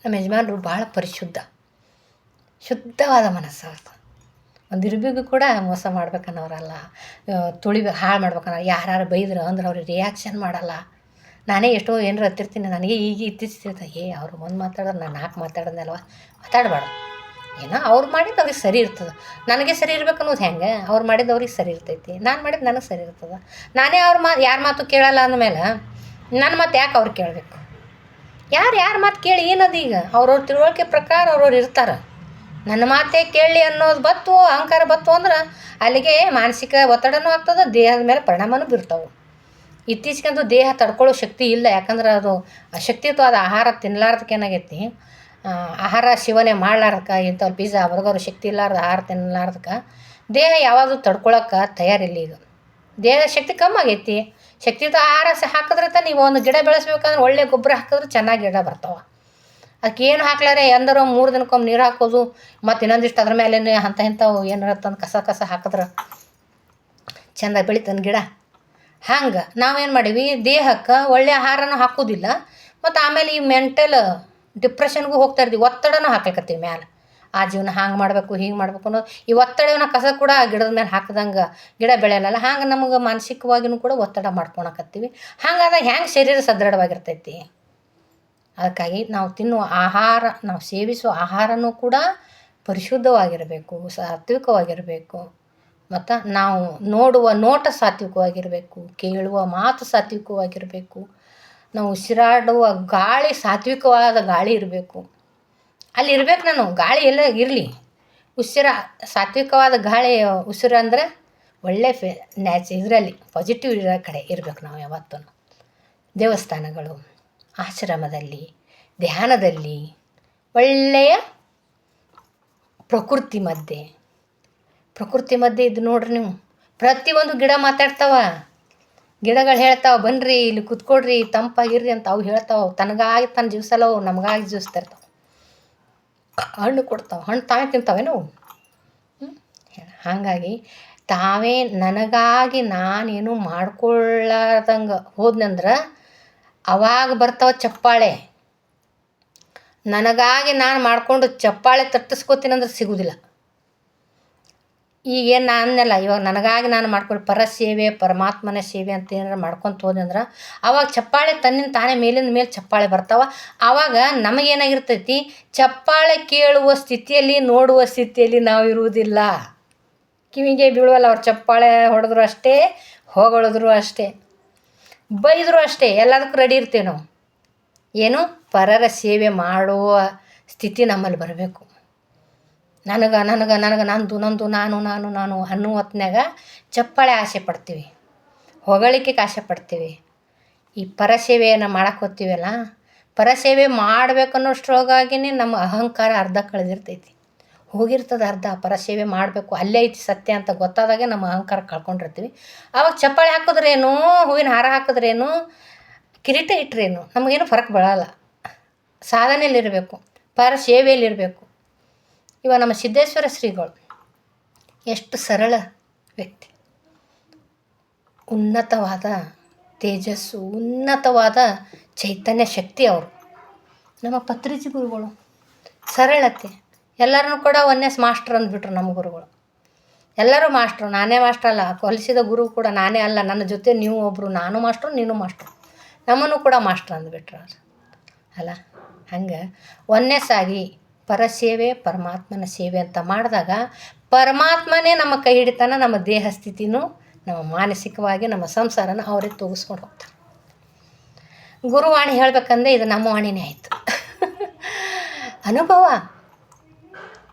ನಮ್ಮ ಯಜಮಾನರು ಭಾಳ ಶುದ್ಧವಾದ ಮನಸ್ಸು ಅವ್ರದ್ದು. ಒಂದು ಇರ್ಬಿಗೂ ಕೂಡ ಮೋಸ ಮಾಡ್ಬೇಕನ್ನೋರಲ್ಲ, ಹಾಳು ಮಾಡ್ಬೇಕನ್ನೋ. ಯಾರು ಬೈದ್ರು ಅಂದ್ರೆ ಅವ್ರಿಗೆ ರಿಯಾಕ್ಷನ್ ಮಾಡಲ್ಲ. ನಾನೇ ಎಷ್ಟೋ ಏನಾರು ಹತ್ತಿರ್ತೀನಿ, ನನಗೆ ಈಗ ಇತ್ತೀಚಿರ್ತಾರೆ, ಅವ್ರು ಒಂದು ಮಾತಾಡೋದು ನಾನು 4 ಮಾತಾಡೋದಲ್ವ, ಮಾತಾಡಬಾರ್ದು. ಏನೋ ಅವ್ರು ಮಾಡಿದ್ದು ಅವ್ರಿಗೆ ಸರಿ ಇರ್ತದೆ. ನನಗೆ ಸರಿ ಇರ್ಬೇಕು ಅನ್ನೋದು ಹೆಂಗೆ, ಅವ್ರು ಮಾಡಿದ್ದು ಅವ್ರಿಗೆ ಸರಿ ಇರ್ತೈತಿ, ನಾನು ಮಾಡಿದ್ದು ನನಗೆ ಸರಿ ಇರ್ತದೆ. ನಾನೇ ಯಾರ ಮಾತು ಕೇಳಲ್ಲ ಅಂದಮೇಲೆ ನನ್ನ ಮಾತು ಯಾಕೆ ಅವ್ರು ಕೇಳಬೇಕು? ಯಾರ ಮಾತು ಕೇಳಿ ಏನದು? ಈಗ ಅವ್ರವ್ರ ತಿಳುವಳಿಕೆ ಪ್ರಕಾರ ಅವ್ರವ್ರು ಇರ್ತಾರೆ. ನನ್ನ ಮಾತೇ ಕೇಳಿ ಅನ್ನೋದು ಬತ್ತು, ಅಹಂಕಾರ ಬತ್ತು ಅಂದ್ರೆ ಅಲ್ಲಿಗೆ ಮಾನಸಿಕ ಒತ್ತಡನೂ ಆಗ್ತದೆ, ದೇಹದ ಮೇಲೆ ಪರಿಣಾಮನೂ ಬೀರ್ತಾವೆ. ಇತ್ತೀಚೆಗಂತೂ ದೇಹ ತಡ್ಕೊಳ್ಳೋ ಶಕ್ತಿ ಇಲ್ಲ. ಯಾಕಂದ್ರೆ ಅದು ಅಶಕ್ತಿತ್ವದ ಆಹಾರ ತಿನ್ನಲಾರ್ದಕ್ಕೆ ಏನಾಗೈತಿ, ಆಹಾರ ಸೇವನೆ ಮಾಡ್ಲಾರ್ದಕ್ಕೆ, ಇಂಥವ್ರು ಪಿಜ್ಜಾ ಬರ್ಗರು ಶಕ್ತಿ ಇಲ್ಲಾರ್ದು ಆಹಾರ ತಿನ್ನಲಾರ್ದಕ್ಕೆ ದೇಹ ಯಾವಾಗಲೂ ತಡ್ಕೊಳಕ್ಕೆ ತಯಾರಿಲ್ಲ. ಈಗ ದೇಹದ ಶಕ್ತಿ ಕಮ್ಮಿ ಆಗೈತಿ. ಶಕ್ತಿಯುತ ಆಹಾರ ಹಾಕಿದ್ರೆ ನೀವು ಒಂದು ಗಿಡ ಬೆಳೆಸ್ಬೇಕಂದ್ರೆ ಒಳ್ಳೆ ಗೊಬ್ಬರ ಹಾಕಿದ್ರೆ ಚೆನ್ನಾಗಿ ಗಿಡ ಬರ್ತಾವೆ. ಅದಕ್ಕೆ ಏನು ಹಾಕ್ಲಾರೆ ಎಂದರೋ 3 ದಿನಕ್ಕೊಮ್ಮೆ ನೀರು ಹಾಕೋದು, ಮತ್ತು ಇನ್ನೊಂದಿಷ್ಟು ಅದ್ರ ಮೇಲೆ ಇಂಥವು ಏನಾರ ತಂದು ಕಸ ಹಾಕಿದ್ರೆ ಚೆಂದ ಬೆಳಿತಾನೆ ಗಿಡ. ಹಂಗೆ ನಾವೇನು ಮಾಡೀವಿ, ದೇಹಕ್ಕೆ ಒಳ್ಳೆ ಆಹಾರನೂ ಹಾಕೋದಿಲ್ಲ, ಮತ್ತು ಆಮೇಲೆ ಈ ಮೆಂಟಲ್ ಡಿಪ್ರೆಷನ್ಗೂ ಹೋಗ್ತಾ ಇರ್ತೀವಿ. ಒತ್ತಡನೂ ಹಾಕ್ಲಿಕತ್ತೀವಿ ಮ್ಯಾಲೆ. ಆ ಜೀವನ ಹಂಗೆ ಮಾಡಬೇಕು ಹೀಗೆ ಮಾಡಬೇಕು ಅನ್ನೋದು ಈ ಒತ್ತಡವನ್ನ ಕಸ ಕೂಡ ಗಿಡದ ಮೇಲೆ ಹಾಕಿದಂಗೆ ಗಿಡ ಬೆಳೆಯಲ್ಲ. ಹಂಗೆ ನಮಗೆ ಮಾನಸಿಕವಾಗಿಯೂ ಕೂಡ ಒತ್ತಡ ಮಾಡ್ಕೊಳಕತ್ತೀವಿ. ಹಾಗಾದಾಗ ಹೆಂಗೆ ಶರೀರ ಸದೃಢವಾಗಿರ್ತೈತಿ? ಅದಕ್ಕಾಗಿ ನಾವು ತಿನ್ನುವ ಆಹಾರ, ನಾವು ಸೇವಿಸುವ ಆಹಾರನೂ ಕೂಡ ಪರಿಶುದ್ಧವಾಗಿರಬೇಕು, ಸಾತ್ವಿಕವಾಗಿರಬೇಕು. ಮತ್ತು ನಾವು ನೋಡುವ ನೋಟ ಸಾತ್ವಿಕವಾಗಿರಬೇಕು, ಕೇಳುವ ಮಾತು ಸಾತ್ವಿಕವಾಗಿರಬೇಕು, ನಾವು ಉಸಿರಾಡುವ ಗಾಳಿ ಸಾತ್ವಿಕವಾದ ಗಾಳಿ ಇರಬೇಕು. ಅಲ್ಲಿ ಇರ್ಬೇಕು ನಾನು, ಗಾಳಿ ಎಲ್ಲ ಇರಲಿ, ಸಾತ್ವಿಕವಾದ ಗಾಳಿ ಉಸಿರು ಅಂದರೆ ಒಳ್ಳೆ ಇದರಲ್ಲಿ ಪಾಸಿಟಿವ್ ಇರೋ ಕಡೆ ಇರಬೇಕು ನಾವು ಯಾವತ್ತೂ. ದೇವಸ್ಥಾನಗಳು, ಆಶ್ರಮದಲ್ಲಿ, ಧ್ಯಾನದಲ್ಲಿ, ಒಳ್ಳೆಯ ಪ್ರಕೃತಿ ಮಧ್ಯೆ ಇದು ನೋಡ್ರಿ ನೀವು. ಪ್ರತಿಯೊಂದು ಗಿಡ ಮಾತಾಡ್ತಾವ, ಗಿಡಗಳು ಹೇಳ್ತಾವೆ ಬನ್ನಿರಿ ಇಲ್ಲಿ ಕೂತ್ಕೊಡ್ರಿ ತಂಪಾಗಿರ್ರಿ ಅಂತ ಅವು ಹೇಳ್ತಾವೆ. ತನಗಾಗಿ ತನ್ನ ಜೀವಿಸಲ್ಲವು, ನಮಗಾಗಿ ಜೀವಿಸ್ತಿರ್ತಾವೆ. ಹಣ್ಣು ಕೊಡ್ತಾವೆ, ಹಣ್ಣು ತಾವೇ ತಿಂತಾವೆ ನಾವು. ಹಾಗಾಗಿ ತಾವೇ ನನಗಾಗಿ ನಾನೇನು ಮಾಡ್ಕೊಳ್ಳಾರ್ದಂಗೆ ಹೋದ್ನಂದ್ರೆ ಅವಾಗ ಬರ್ತಾವೆ ಚಪ್ಪಾಳೆ. ನನಗಾಗಿ ನಾನು ಮಾಡಿಕೊಂಡು ಚಪ್ಪಾಳೆ ತಟ್ಟಿಸ್ಕೋತೀನಂದ್ರೆ ಸಿಗೋದಿಲ್ಲ. ಈಗೇನು ನಾನಲ್ಲ, ಇವಾಗ ನನಗಾಗಿ ನಾನು ಮಾಡ್ಕೊಂಡು ಪರಸೇವೆ ಪರಮಾತ್ಮನ ಸೇವೆ ಅಂತ ಏನಾರು ಮಾಡ್ಕೊತ ಹೋದೆ ಅಂದ್ರೆ ಆವಾಗ ಚಪ್ಪಾಳೆ ತನ್ನಿಂದ ತಾನೇ ಮೇಲಿಂದ ಮೇಲೆ ಚಪ್ಪಾಳೆ ಬರ್ತಾವೆ. ಆವಾಗ ನಮಗೇನಾಗಿರ್ತೈತಿ, ಚಪ್ಪಾಳೆ ಕೇಳುವ ಸ್ಥಿತಿಯಲ್ಲಿ ನೋಡುವ ಸ್ಥಿತಿಯಲ್ಲಿ ನಾವು ಇರುವುದಿಲ್ಲ. ಕಿವಿಗೆ ಬೀಳುವಲ್ಲ, ಅವ್ರು ಚಪ್ಪಾಳೆ ಹೊಡೆದ್ರು ಅಷ್ಟೇ, ಹೊಗಳಿದ್ರು ಅಷ್ಟೇ, ಬೈದರು ಅಷ್ಟೇ, ಎಲ್ಲದಕ್ಕೂ ರೆಡಿ ಇರ್ತೇವೆ ನಾವು. ಏನು ಪರರ ಸೇವೆ ಮಾಡುವ ಸ್ಥಿತಿ ನಮ್ಮಲ್ಲಿ ಬರಬೇಕು. ನನಗೆ ನನಗೆ ನನಗೆ ನಂದು ನಂದು ನಾನು ನಾನು ನಾನು ಅನ್ನೋ ಹೊತ್ನ್ಯಾಗ ಚಪ್ಪಾಳೆ ಆಸೆ ಪಡ್ತೀವಿ, ಹೊಗಳಿಕೆಗೆ ಆಸೆ ಪಡ್ತೀವಿ. ಈ ಪರಸೇವೆಯನ್ನು ಮಾಡಕ್ಕೆ ಹೋಗ್ತೀವಲ್ಲ, ಪರಸೇವೆ ಮಾಡ್ಬೇಕನ್ನೋಷ್ಟ್ರೊಳಗಾಗಿನೇ ನಮ್ಮ ಅಹಂಕಾರ ಅರ್ಧ ಕಳೆದಿರ್ತೈತಿ, ಹೋಗಿರ್ತದೆ ಅರ್ಧ. ಪರಸೇವೆ ಮಾಡಬೇಕು, ಅಲ್ಲೇ ಐತಿ ಸತ್ಯ ಅಂತ ಗೊತ್ತಾದಾಗೆ ನಮ್ಮ ಅಹಂಕಾರ ಕಳ್ಕೊಂಡಿರ್ತೀವಿ. ಆವಾಗ ಚಪ್ಪಾಳೆ ಹಾಕಿದ್ರೇನು, ಹೂವಿನ ಹಾರ ಹಾಕಿದ್ರೇನು, ಕಿರೀಟ ಇಟ್ಟರೇನು, ನಮಗೇನು ಫರಕ್ ಬೀಳಲ್ಲ. ಸಾಧನೆಯಲ್ಲಿರಬೇಕು, ಪರಸೇವೆಯಲ್ಲಿರಬೇಕು. ಇವಾಗ ನಮ್ಮ ಸಿದ್ದೇಶ್ವರ ಶ್ರೀಗಳು ಎಷ್ಟು ಸರಳ ವ್ಯಕ್ತಿ, ಉನ್ನತವಾದ ತೇಜಸ್ಸು, ಉನ್ನತವಾದ ಚೈತನ್ಯ ಶಕ್ತಿ ಅವರು. ನಮ್ಮ ಪತ್ರಿಜಿ ಗುರುಗಳು ಸರಳತೆ, ಎಲ್ಲರನ್ನೂ ಕೂಡ ಒನ್ನೆಸ್ ಮಾಸ್ಟರ್ ಅಂದ್ಬಿಟ್ರು ನಮ್ಮ ಗುರುಗಳು. ಎಲ್ಲರೂ ಮಾಸ್ಟ್ರು, ನಾನೇ ಮಾಸ್ಟ್ರ್ ಅಲ್ಲ, ಕಲಿಸಿದ ಗುರು ಕೂಡ ನಾನೇ ಅಲ್ಲ, ನನ್ನ ಜೊತೆ ನೀವು ಒಬ್ಬರು, ನಾನು ಮಾಸ್ಟ್ರು ನೀನು ಮಾಸ್ಟ್ರು, ನಮ್ಮನ್ನು ಕೂಡ ಮಾಸ್ಟ್ರ್ ಅಂದ್ಬಿಟ್ರು ಅವ್ರು ಅಲ್ಲ. ಹಂಗೆ ಒನ್ನೆಸ್ಸಾಗಿ ಪರಸೇವೆ ಪರಮಾತ್ಮನ ಸೇವೆ ಅಂತ ಮಾಡಿದಾಗ ಪರಮಾತ್ಮನೇ ನಮ್ಮ ಕೈ ಹಿಡಿತಾನೆ. ನಮ್ಮ ದೇಹ ಸ್ಥಿತಿನೂ, ನಮ್ಮ ಮಾನಸಿಕವಾಗಿ ನಮ್ಮ ಸಂಸಾರನ ಅವರೇ ತೂಗಿಸ್ಕೊಂಡು ಹೋಗ್ತಾರೆ. ಗುರುವಾಣಿ ಹೇಳ್ಬೇಕಂದ್ರೆ ಇದು ನಮ್ಮ ವಾಣಿನೇ ಆಯಿತು. ಅನುಭವ.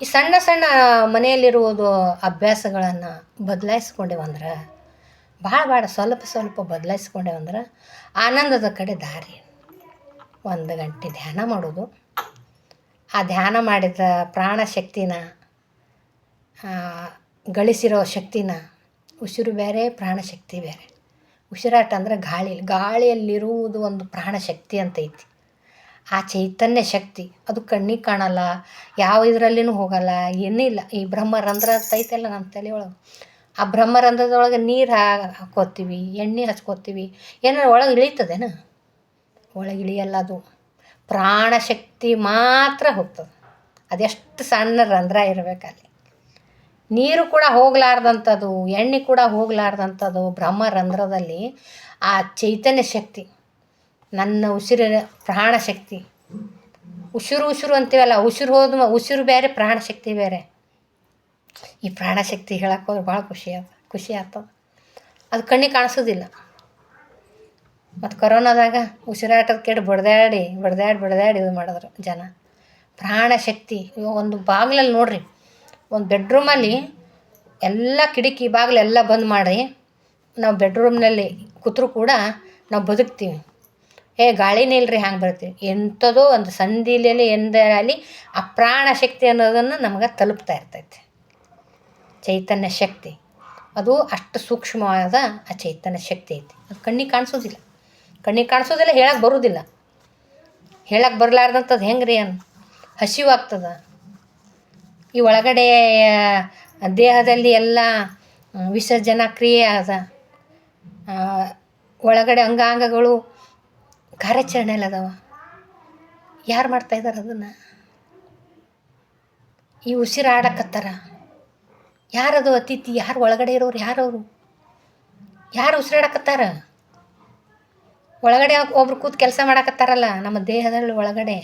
ಈ ಸಣ್ಣ ಸಣ್ಣ ಮನೆಯಲ್ಲಿರುವುದು ಅಭ್ಯಾಸಗಳನ್ನು ಬದಲಾಯಿಸ್ಕೊಂಡೇವಂದ್ರೆ, ಭಾಳ ಸ್ವಲ್ಪ ಸ್ವಲ್ಪ ಬದಲಾಯಿಸ್ಕೊಂಡೇವಂದ್ರೆ ಆನಂದದ ಕಡೆ ದಾರಿ. 1 ಗಂಟೆ ಧ್ಯಾನ ಮಾಡೋದು, ಆ ಧ್ಯಾನ ಮಾಡಿದ ಪ್ರಾಣಶಕ್ತಿನ, ಗಳಿಸಿರೋ ಶಕ್ತಿನ, ಉಸಿರು ಬೇರೆ ಪ್ರಾಣಶಕ್ತಿ ಬೇರೆ. ಉಸಿರಾಟ ಅಂದರೆ ಗಾಳಿಯಲ್ಲಿರುವುದು ಒಂದು ಪ್ರಾಣಶಕ್ತಿ ಅಂತ ಐತಿ. ಆ ಚೈತನ್ಯ ಶಕ್ತಿ ಅದು ಕಣ್ಣಿಗೆ ಕಾಣಲ್ಲ, ಯಾವ ಇದರಲ್ಲಿನೂ ಹೋಗಲ್ಲ, ಏನೂ ಇಲ್ಲ. ಈ ಬ್ರಹ್ಮರಂಧ್ರ ಅಂತ ಐತಲ್ಲ ನಮ್ಮ ತಲೆಯೊಳಗೆ, ಆ ಬ್ರಹ್ಮರಂಧ್ರದೊಳಗೆ ನೀರು ಹಾಕ್ಕೋತೀವಿ, ಎಣ್ಣೆ ಹಚ್ಕೋತೀವಿ, ಏನಾರು ಒಳಗೆ ಇಳೀತದೇನ? ಒಳಗೆ ಇಳಿಯಲ್ಲ. ಅದು ಪ್ರಾಣಶಕ್ತಿ ಮಾತ್ರ ಹೋಗ್ತದೆ. ಅದೆಷ್ಟು ಸಣ್ಣ ರಂಧ್ರ ಇರಬೇಕಲ್ಲಿ. ನೀರು ಕೂಡ ಹೋಗಲಾರ್ದಂಥದ್ದು, ಎಣ್ಣೆ ಕೂಡ ಹೋಗಲಾರ್ದಂಥದ್ದು ಬ್ರಹ್ಮರಂಧ್ರದಲ್ಲಿ ಆ ಚೈತನ್ಯ ಶಕ್ತಿ, ನನ್ನ ಉಸಿರಿನ ಪ್ರಾಣಶಕ್ತಿ. ಉಸಿರು ಅಂತೀವಲ್ಲ, ಉಸಿರು ಬೇರೆ ಪ್ರಾಣಶಕ್ತಿ ಬೇರೆ. ಈ ಪ್ರಾಣಶಕ್ತಿ ಹೇಳಕ್ಕೆ ಹೋದ್ರೆ ಭಾಳ ಖುಷಿ ಆಗ್ತದೆ. ಅದು ಕಣ್ಣಿಗೆ ಕಾಣಿಸೋದಿಲ್ಲ. ಮತ್ತು ಕೊರೋನಾದಾಗ ಉಸಿರಾಟದ ಕೆಟ್ಟು ಬಡ್ದಾಡಿ ಇದು ಮಾಡಿದ್ರು ಜನ. ಪ್ರಾಣಶಕ್ತಿ. ಇವಾಗ ಒಂದು ಬಾಗಿಲಲ್ಲಿ ನೋಡ್ರಿ, ಒಂದು ಬೆಡ್ರೂಮಲ್ಲಿ ಎಲ್ಲ ಕಿಟಕಿ ಬಾಗಿಲೆಲ್ಲ ಬಂದ್ ಮಾಡಿ ನಾವು ಬೆಡ್ರೂಮ್ನಲ್ಲಿ ಕೂತ್ರು ಕೂಡ ನಾವು ಬದುಕ್ತೀವಿ. ಗಾಳಿನೇ ಇಲ್ಲರಿ ಹ್ಯಾಂಗೆ ಬರ್ತೀವಿ. ಎಂಥದೋ ಒಂದು ಸಂಧಿಲೆಯಲ್ಲಿ ಎಂದರಲ್ಲಿ ಆ ಪ್ರಾಣಶಕ್ತಿ ಅನ್ನೋದನ್ನು ನಮ್ಗೆ ತಲುಪ್ತಾ ಇರ್ತೈತೆ. ಚೈತನ್ಯ ಶಕ್ತಿ ಅದು ಅಷ್ಟು ಸೂಕ್ಷ್ಮವಾದ ಆ ಚೈತನ್ಯ ಶಕ್ತಿ ಐತಿ. ಅದು ಕಣ್ಣಿಗೆ ಕಾಣಿಸೋದಿಲ್ಲ, ಹೇಳಕ್ಕೆ ಬರೋದಿಲ್ಲ. ಹೇಳಕ್ಕೆ ಬರಲಾರ್ದಂಥದ್ದು ಹೆಂಗೆ ರೀ ಹಸಿವಾಗ್ತದೆ. ಈ ಒಳಗಡೆ ದೇಹದಲ್ಲಿ ಎಲ್ಲ ವಿಸರ್ಜನಾ ಕ್ರಿಯೆ ಆದ, ಒಳಗಡೆ ಅಂಗಾಂಗಗಳು ಕಾರ್ಯಾಚರಣೆಯಲ್ಲಿ ಅದಾವ. ಯಾರು ಮಾಡ್ತಾಯಿದ್ದಾರೆ ಅದನ್ನು? ಈ ಉಸಿರಾಡಕತ್ತಾರ ಯಾರದು ಅತಿಥಿ? ಯಾರು ಒಳಗಡೆ ಇರೋರು? ಯಾರು ಉಸಿರಾಡಕತ್ತಾರ? ಒಳಗಡೆ ಒಬ್ರು ಕೂತು ಕೆಲಸ ಮಾಡಕತ್ತಾರಲ್ಲ, ನಮ್ಮ ದೇಹದಲ್ಲಿ ಒಳಗಡೆ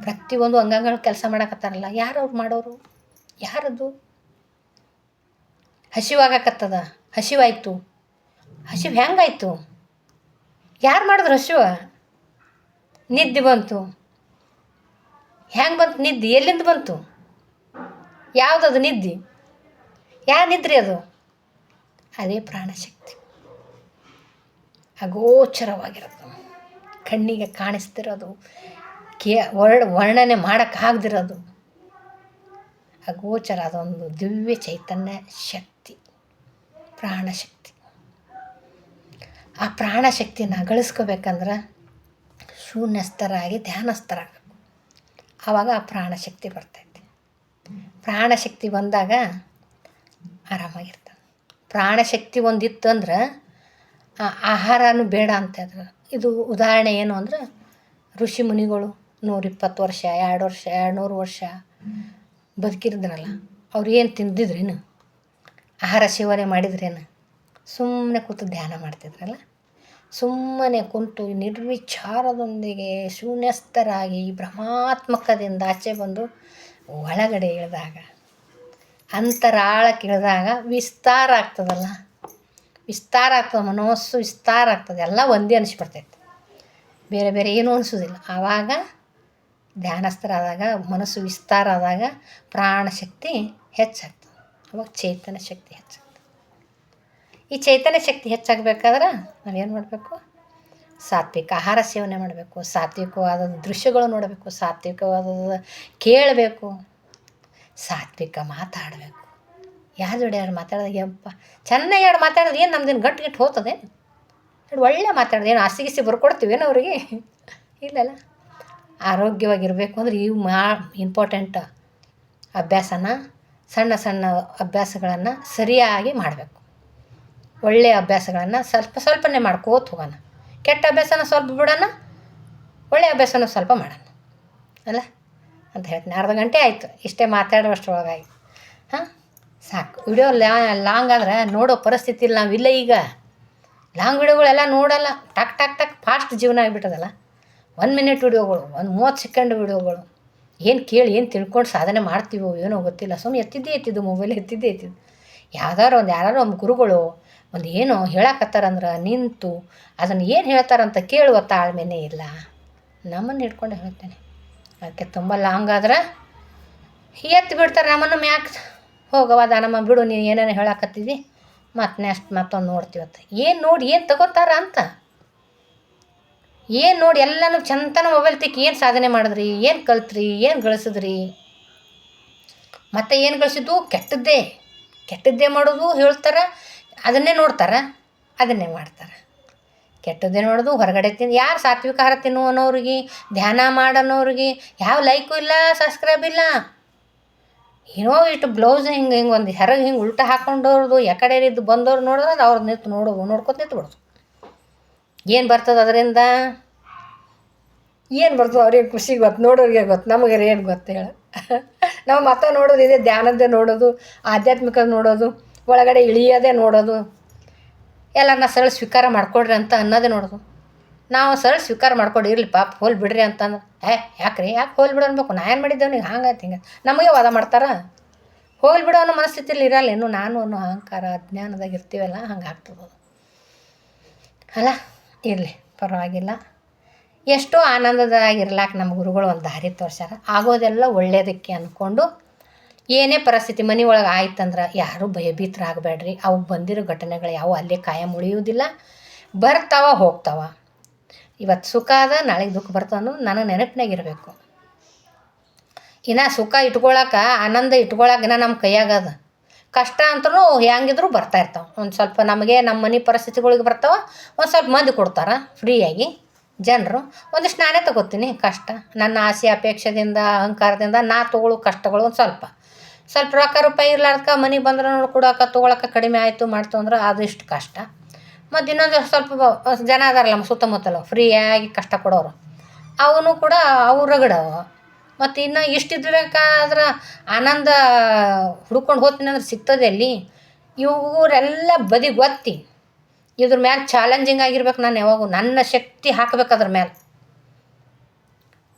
ಪ್ರತಿಯೊಂದು ಅಂಗಾಂಗಗಳು ಕೆಲಸ ಮಾಡಕತ್ತಾರಲ್ಲ, ಯಾರವ್ರು ಮಾಡೋರು? ಯಾರದು? ಹಸಿವಾಗಕತ್ತದ, ಹಸಿವಾಯ್ತು. ಹಸಿವು ಹೆಂಗಾಯ್ತು? ಯಾರು ಮಾಡಿದ್ರು ಹಸಿವು? ನಿದ್ದೆ ಬಂತು. ಹೆಂಗೆ ಬಂತು ನಿದ್ದೆ? ಎಲ್ಲಿಂದ ಬಂತು? ಯಾವುದದು ನಿದ್ದೆ? ಯಾರು ನಿದ್ರಿ ಅದು? ಅದೇ ಪ್ರಾಣಶಕ್ತಿ. ಅಗೋಚರವಾಗಿರೋದು, ಕಣ್ಣಿಗೆ ಕಾಣಿಸ್ತಿರೋದು, ವರ್ಣನೆ ಮಾಡೋಕ್ಕಾಗದಿರೋದು ಅಗೋಚರ. ಅದೊಂದು ದಿವ್ಯ ಚೈತನ್ಯ ಶಕ್ತಿ, ಪ್ರಾಣಶಕ್ತಿ. ಆ ಪ್ರಾಣಶಕ್ತಿನ ಗಳಿಸ್ಕೋಬೇಕಂದ್ರೆ ಶೂನ್ಯಸ್ಥರಾಗಿ ಧ್ಯಾನಸ್ಥರಾಗಬೇಕು. ಆವಾಗ ಆ ಪ್ರಾಣಶಕ್ತಿ ಬರ್ತೈತಿ. ಪ್ರಾಣಶಕ್ತಿ ಬಂದಾಗ ಆರಾಮಾಗಿರ್ತದೆ. ಪ್ರಾಣಶಕ್ತಿ ಒಂದಿತ್ತು ಅಂದ್ರೆ ಆಹಾರನೂ ಬೇಡ ಅಂತಿದ್ರು. ಇದು ಉದಾಹರಣೆ ಏನು ಅಂದ್ರೆ ಋಷಿ ಮುನಿಗಳು 120 ವರ್ಷ 2 ವರ್ಷ 200 ವರ್ಷ ಬದುಕಿರಿದ್ರಲ್ಲ, ಅವ್ರು ಏನು ತಿಂದಿದ್ರೇನು, ಆಹಾರ ಸೇವನೆ ಮಾಡಿದ್ರೇನು, ಸುಮ್ಮನೆ ಕೂತು ಧ್ಯಾನ ಮಾಡ್ತಿದ್ರಲ್ಲ. ಸುಮ್ಮನೆ ಕುಂತು ನಿರ್ವಿಚಾರದೊಂದಿಗೆ ಶೂನ್ಯಸ್ಥರಾಗಿ ಭ್ರಮಾತ್ಮಕದಿಂದ ಆಚೆ ಬಂದು ಒಳಗಡೆ ಇಳಿದಾಗ, ಅಂತರಾಳಕ್ಕೆ ಇಳಿದಾಗ ವಿಸ್ತಾರ ಆಗ್ತದಲ್ಲ, ವಿಸ್ತಾರ ಆಗ್ತದೆ, ಮನಸ್ಸು ವಿಸ್ತಾರ ಆಗ್ತದೆ, ಎಲ್ಲ ಒಂದೇ ಅನಿಸ್ಬಿಡ್ತೈತೆ, ಬೇರೆ ಬೇರೆ ಏನೂ ಅನಿಸೋದಿಲ್ಲ. ಆವಾಗ ಧ್ಯಾನಸ್ಥರಾದಾಗ ಮನಸ್ಸು ವಿಸ್ತಾರ ಆದಾಗ ಪ್ರಾಣಶಕ್ತಿ ಹೆಚ್ಚಾಗ್ತದೆ, ಅವಾಗ ಚೈತನ್ಯ ಶಕ್ತಿ ಹೆಚ್ಚಾಗ್ತದೆ. ಈ ಚೈತನ್ಯ ಶಕ್ತಿ ಹೆಚ್ಚಾಗಬೇಕಾದ್ರೆ ನಾವೇನು ಮಾಡಬೇಕು? ಸಾತ್ವಿಕ ಆಹಾರ ಸೇವನೆ ಮಾಡಬೇಕು, ಸಾತ್ವಿಕವಾದ ದೃಶ್ಯಗಳು ನೋಡಬೇಕು, ಸಾತ್ವಿಕವಾದ ಕೇಳಬೇಕು, ಸಾತ್ವಿಕ ಮಾತಾಡಬೇಕು. ಯಾರ ಜೋಡಿ ಯಾರು ಮಾತಾಡೋದು ಯಪ್ಪ ಚೆನ್ನಾಗಿ ಯಾರು ಮಾತಾಡೋದು ಏನು ನಮ್ದೇನು ಗಟ್ಟು ಹೋಗ್ತದೆ? ಒಳ್ಳೆ ಮಾತಾಡೋದು ಏನು ಆಸಿಗಿಸಿ ಬರ್ಕೊಡ್ತೀವೇನು ಅವರಿಗೆ? ಇಲ್ಲಲ್ಲ. ಆರೋಗ್ಯವಾಗಿರಬೇಕು ಅಂದ್ರೆ ಇವು ಇಂಪಾರ್ಟೆಂಟ್. ಅಭ್ಯಾಸನ ಸಣ್ಣ ಸಣ್ಣ ಅಭ್ಯಾಸಗಳನ್ನು ಸರಿಯಾಗಿ ಮಾಡಬೇಕು. ಒಳ್ಳೆಯ ಅಭ್ಯಾಸಗಳನ್ನು ಸ್ವಲ್ಪನೇ ಮಾಡ್ಕೋತ ಹೋಗೋಣ. ಕೆಟ್ಟ ಅಭ್ಯಾಸನ ಸ್ವಲ್ಪ ಬಿಡೋಣ, ಒಳ್ಳೆಯ ಅಭ್ಯಾಸನ ಸ್ವಲ್ಪ ಮಾಡೋಣ ಅಲ್ಲ ಅಂತ ಹೇಳ್ತೀನಿ. ಅರ್ಧ ಗಂಟೆ ಆಯಿತು ಇಷ್ಟೇ ಮಾತಾಡುವಷ್ಟರೊಳಗಾಗಿ. ಹಾಂ, ಸಾಕು. ವಿಡಿಯೋ ಲಾಂಗ್ ಆದರೆ ನೋಡೋ ಪರಿಸ್ಥಿತಿ ಇಲ್ಲ, ನಾವಿಲ್ಲ ಈಗ. ಲಾಂಗ್ ವಿಡಿಯೋಗಳೆಲ್ಲ ನೋಡೋಲ್ಲ, ಟಕ್ ಟಕ್ ಟಕ್ ಫಾಸ್ಟ್ ಜೀವನ ಆಗಿಬಿಟ್ಟದಲ್ಲ. 1 ಮಿನಿಟ್ ವಿಡಿಯೋಗಳು, 30 ಸೆಕೆಂಡ್ ವಿಡಿಯೋಗಳು, ಏನು ಕೇಳಿ ಏನು ತಿಳ್ಕೊಂಡು ಸಾಧನೆ ಮಾಡ್ತೀವೋ ಏನೋ ಗೊತ್ತಿಲ್ಲ. ಸುಮ್ಮನೆ ಎತ್ತಿದ್ದು ಮೊಬೈಲ್ ಎತ್ತಿದ್ದು ಯಾರು ಒಂದು ಗುರುಗಳು ಒಂದು ಏನೋ ಹೇಳಕತ್ತಾರಂದ್ರೆ ನಿಂತು ಅದನ್ನು ಏನು ಹೇಳ್ತಾರಂತ ಕೇಳುವ ತಾಳ್ಮೆನೇ ಇಲ್ಲ. ನಮ್ಮನ್ನು ಹಿಡ್ಕೊಂಡು ಹೇಳ್ತೇನೆ. ಅದಕ್ಕೆ ತುಂಬ ಲಾಂಗ್ ಆದ್ರೆ ಎತ್ತು ಬಿಡ್ತಾರೆ ನಮ್ಮನ್ನು, ಮ್ಯಾಕ್ ಹೋಗವ ನಮ್ಮ ಬಿಡು, ನೀನು ಏನೇನು ಹೇಳಕತ್ತಿದ್ದಿ, ಮತ್ತೊಂದು ನೋಡ್ತೀವತ್ತ. ಏನು ನೋಡಿ ಏನು ತಗೋತಾರ ಅಂತ, ಏನು ನೋಡಿ ಎಲ್ಲನೂ ಚಂತನ ಮೊಬೈಲ್ ತಿಕ್ಕಿ ಏನು ಸಾಧನೆ ಮಾಡಿದ್ರಿ, ಏನು ಕಲ್ತ್ರಿ, ಏನು ಗಳಿಸಿದ್ರಿ, ಮತ್ತು ಏನು ಗಳಿಸಿದ್ದು ಕೆಟ್ಟದ್ದೇ ಮಾಡೋದು ಹೇಳ್ತಾರೆ, ಅದನ್ನೇ ನೋಡ್ತಾರೆ, ಅದನ್ನೇ ಮಾಡ್ತಾರೆ. ಕೆಟ್ಟದ್ದೇ ನೋಡೋದು, ಹೊರಗಡೆ ಯಾರು ಸಾತ್ವಿಕ ಆಹಾರ ತಿನ್ನುವನವ್ರಿಗೆ, ಧ್ಯಾನ ಮಾಡೋನವ್ರಿಗೆ ಯಾವ ಲೈಕು ಇಲ್ಲ, ಸಬ್ಸ್ಕ್ರೈಬ್ ಇಲ್ಲ. ಏನೋ ಇಷ್ಟು ಬ್ಲೌಸ್ ಹಿಂಗೆ ಒಂದು ಹೊರಗೆ ಹಿಂಗೆ ಉಲ್ಟಾ ಹಾಕ್ಕೊಂಡವ್ರದ್ದು ಎಕಡೆ ಇದ್ದು ಬಂದವ್ರು ನೋಡಿದ್ರೆ ಅವ್ರದ್ದು ನಿಂತು ನೋಡ್ಕೊತ ನಿಂತು ಬಿಡೋದು. ಏನು ಬರ್ತದೆ ಅದರಿಂದ? ಏನು ಬರ್ತದೆ ಅವ್ರಿಗೆ ಖುಷಿಗೆ ಗೊತ್ತು, ನೋಡೋರಿಗೆ ಗೊತ್ತು, ನಮಗೆ ಏನು ಗೊತ್ತು ಹೇಳ. ನಾವು ಮತ್ತೆ ನೋಡೋದು ಇದೆ, ಧ್ಯಾನದ್ದೇ ನೋಡೋದು, ಆಧ್ಯಾತ್ಮಿಕ ನೋಡೋದು, ಒಳಗಡೆ ಇಳಿಯೋದೇ ನೋಡೋದು, ಎಲ್ಲರನ್ನ ಸರಳ ಸ್ವೀಕಾರ ಮಾಡ್ಕೊಡ್ರಿ ಅಂತ ಅನ್ನೋದೇ ನೋಡೋದು. ನಾವು ಸರಳ ಸ್ವೀಕಾರ ಮಾಡ್ಕೊಂಡು ಇರಲಿ ಪಾಪ ಹೋಲ್ ಬಿಡ್ರಿ ಅಂತಂದ್ರೆ ಯಾಕೆ ಹೋಲ್ ಬಿಡು ಅನ್ಬೇಕು. ನಾ ಏನು ಮಾಡಿದ್ದೇವೆ ನೀವು ಹಂಗಾಯ್ತು ಹಿಂಗೆ ನಮಗೆ ವಾದ ಮಾಡ್ತಾರೆ. ಹೋಲ್ ಬಿಡೋ ಅನ್ನೋ ಮನಸ್ಥಿತಿಯಲ್ಲಿ ಇರಲ್ಲ. ಇನ್ನು ನಾನು ಅನ್ನೋ ಅಹಂಕಾರ ಅಜ್ಞಾನದಾಗ ಇರ್ತೀವಲ್ಲ, ಹಂಗೆ ಆಗ್ತದೆ ಅಲ್ಲ. ಇರಲಿ, ಪರವಾಗಿಲ್ಲ. ಎಷ್ಟೋ ಆನಂದದಾಗಿರ್ಲಾಕೆ ನಮ್ಮ ಗುರುಗಳು ಒಂದು ದಾರಿ ತೋರ್ಸ್ಯಾರ. ಆಗೋದೆಲ್ಲ ಒಳ್ಳೆಯದಕ್ಕೆ ಅಂದ್ಕೊಂಡು ಏನೇ ಪರಿಸ್ಥಿತಿ ಮನೆ ಒಳಗೆ ಆಯ್ತಂದ್ರೆ ಯಾರೂ ಭಯಭೀತರಾಗಬೇಡ್ರಿ. ಅವು ಬಂದಿರೋ ಘಟನೆಗಳು ಯಾವ ಅಲ್ಲೇ ಕಾಯಂ ಉಳಿಯೋದಿಲ್ಲ, ಬರ್ತಾವ ಹೋಗ್ತಾವ. ಇವತ್ತು ಸುಖ ಅದ, ನಾಳೆಗೆ ದುಃಖ ಬರ್ತಾವ ಅನ್ನೋದು ನನಗೆ ನೆನಪಿನಾಗಿರಬೇಕು. ಇನ್ನು ಸುಖ ಇಟ್ಕೊಳಕ್ಕೆ, ಆನಂದ ಇಟ್ಕೊಳಕ್ಕೆ ನಮ್ಮ ಕೈಯಾಗದ. ಕಷ್ಟ ಅಂತೂ ಹೆಂಗಿದ್ರು ಬರ್ತಾಯಿರ್ತಾವೆ. ಒಂದು ಸ್ವಲ್ಪ ನಮಗೆ ನಮ್ಮ ಮನೆ ಪರಿಸ್ಥಿತಿಗಳಿಗೆ ಬರ್ತಾವೆ, ಒಂದು ಸ್ವಲ್ಪ ಮಂದಿ ಕೊಡ್ತಾರೆ ಫ್ರೀಯಾಗಿ ಜನರು. ಒಂದಿಷ್ಟು ನಾನೇ ತಗೋತೀನಿ ಕಷ್ಟ. ನನ್ನ ಆಸೆ ಅಪೇಕ್ಷೆದಿಂದ ಅಹಂಕಾರದಿಂದ ನಾ ತೊಗೊಳ್ಳೋ ಕಷ್ಟಗಳು ಒಂದು ಸ್ವಲ್ಪ ರೊಕ್ಕ ರೂಪಾಯಿ ಇರ್ಲಾರ್ದಕ್ಕೆ ಮನೆಗೆ ಬಂದ್ರೆ ಕೊಡೋಕೆ ತೊಗೊಳಕ್ಕೆ ಕಡಿಮೆ ಆಯಿತು ಮಾಡ್ತು ಅಂದ್ರೆ ಅದು ಇಷ್ಟು ಕಷ್ಟ. ಮತ್ತು ಇನ್ನೊಂದು ಸ್ವಲ್ಪ ಜನ ಅದಾರಲ್ಲ ನಮ್ಮ ಸುತ್ತಮುತ್ತಲು ಫ್ರೀಯಾಗಿ ಕಷ್ಟ ಕೊಡೋರು, ಅವನು ಕೂಡ ಅವು ರಗಡವ. ಮತ್ತು ಇನ್ನು ಇಷ್ಟಿದ್ಬೇಕಾದ್ರೆ ಆನಂದ ಹುಡ್ಕೊಂಡು ಹೋಗ್ತೀನಿ ಅಂದ್ರೆ ಸಿಗ್ತದೆ ಅಲ್ಲಿ. ಇವರೆಲ್ಲ ಬದಿಗೆ ಒತ್ತಿ ಇದ್ರ ಮೇಲೆ ಚಾಲೆಂಜಿಂಗ್ ಆಗಿರ್ಬೇಕು. ನಾನು ಯಾವಾಗೂ ನನ್ನ ಶಕ್ತಿ ಹಾಕಬೇಕು ಅದ್ರ ಮೇಲೆ.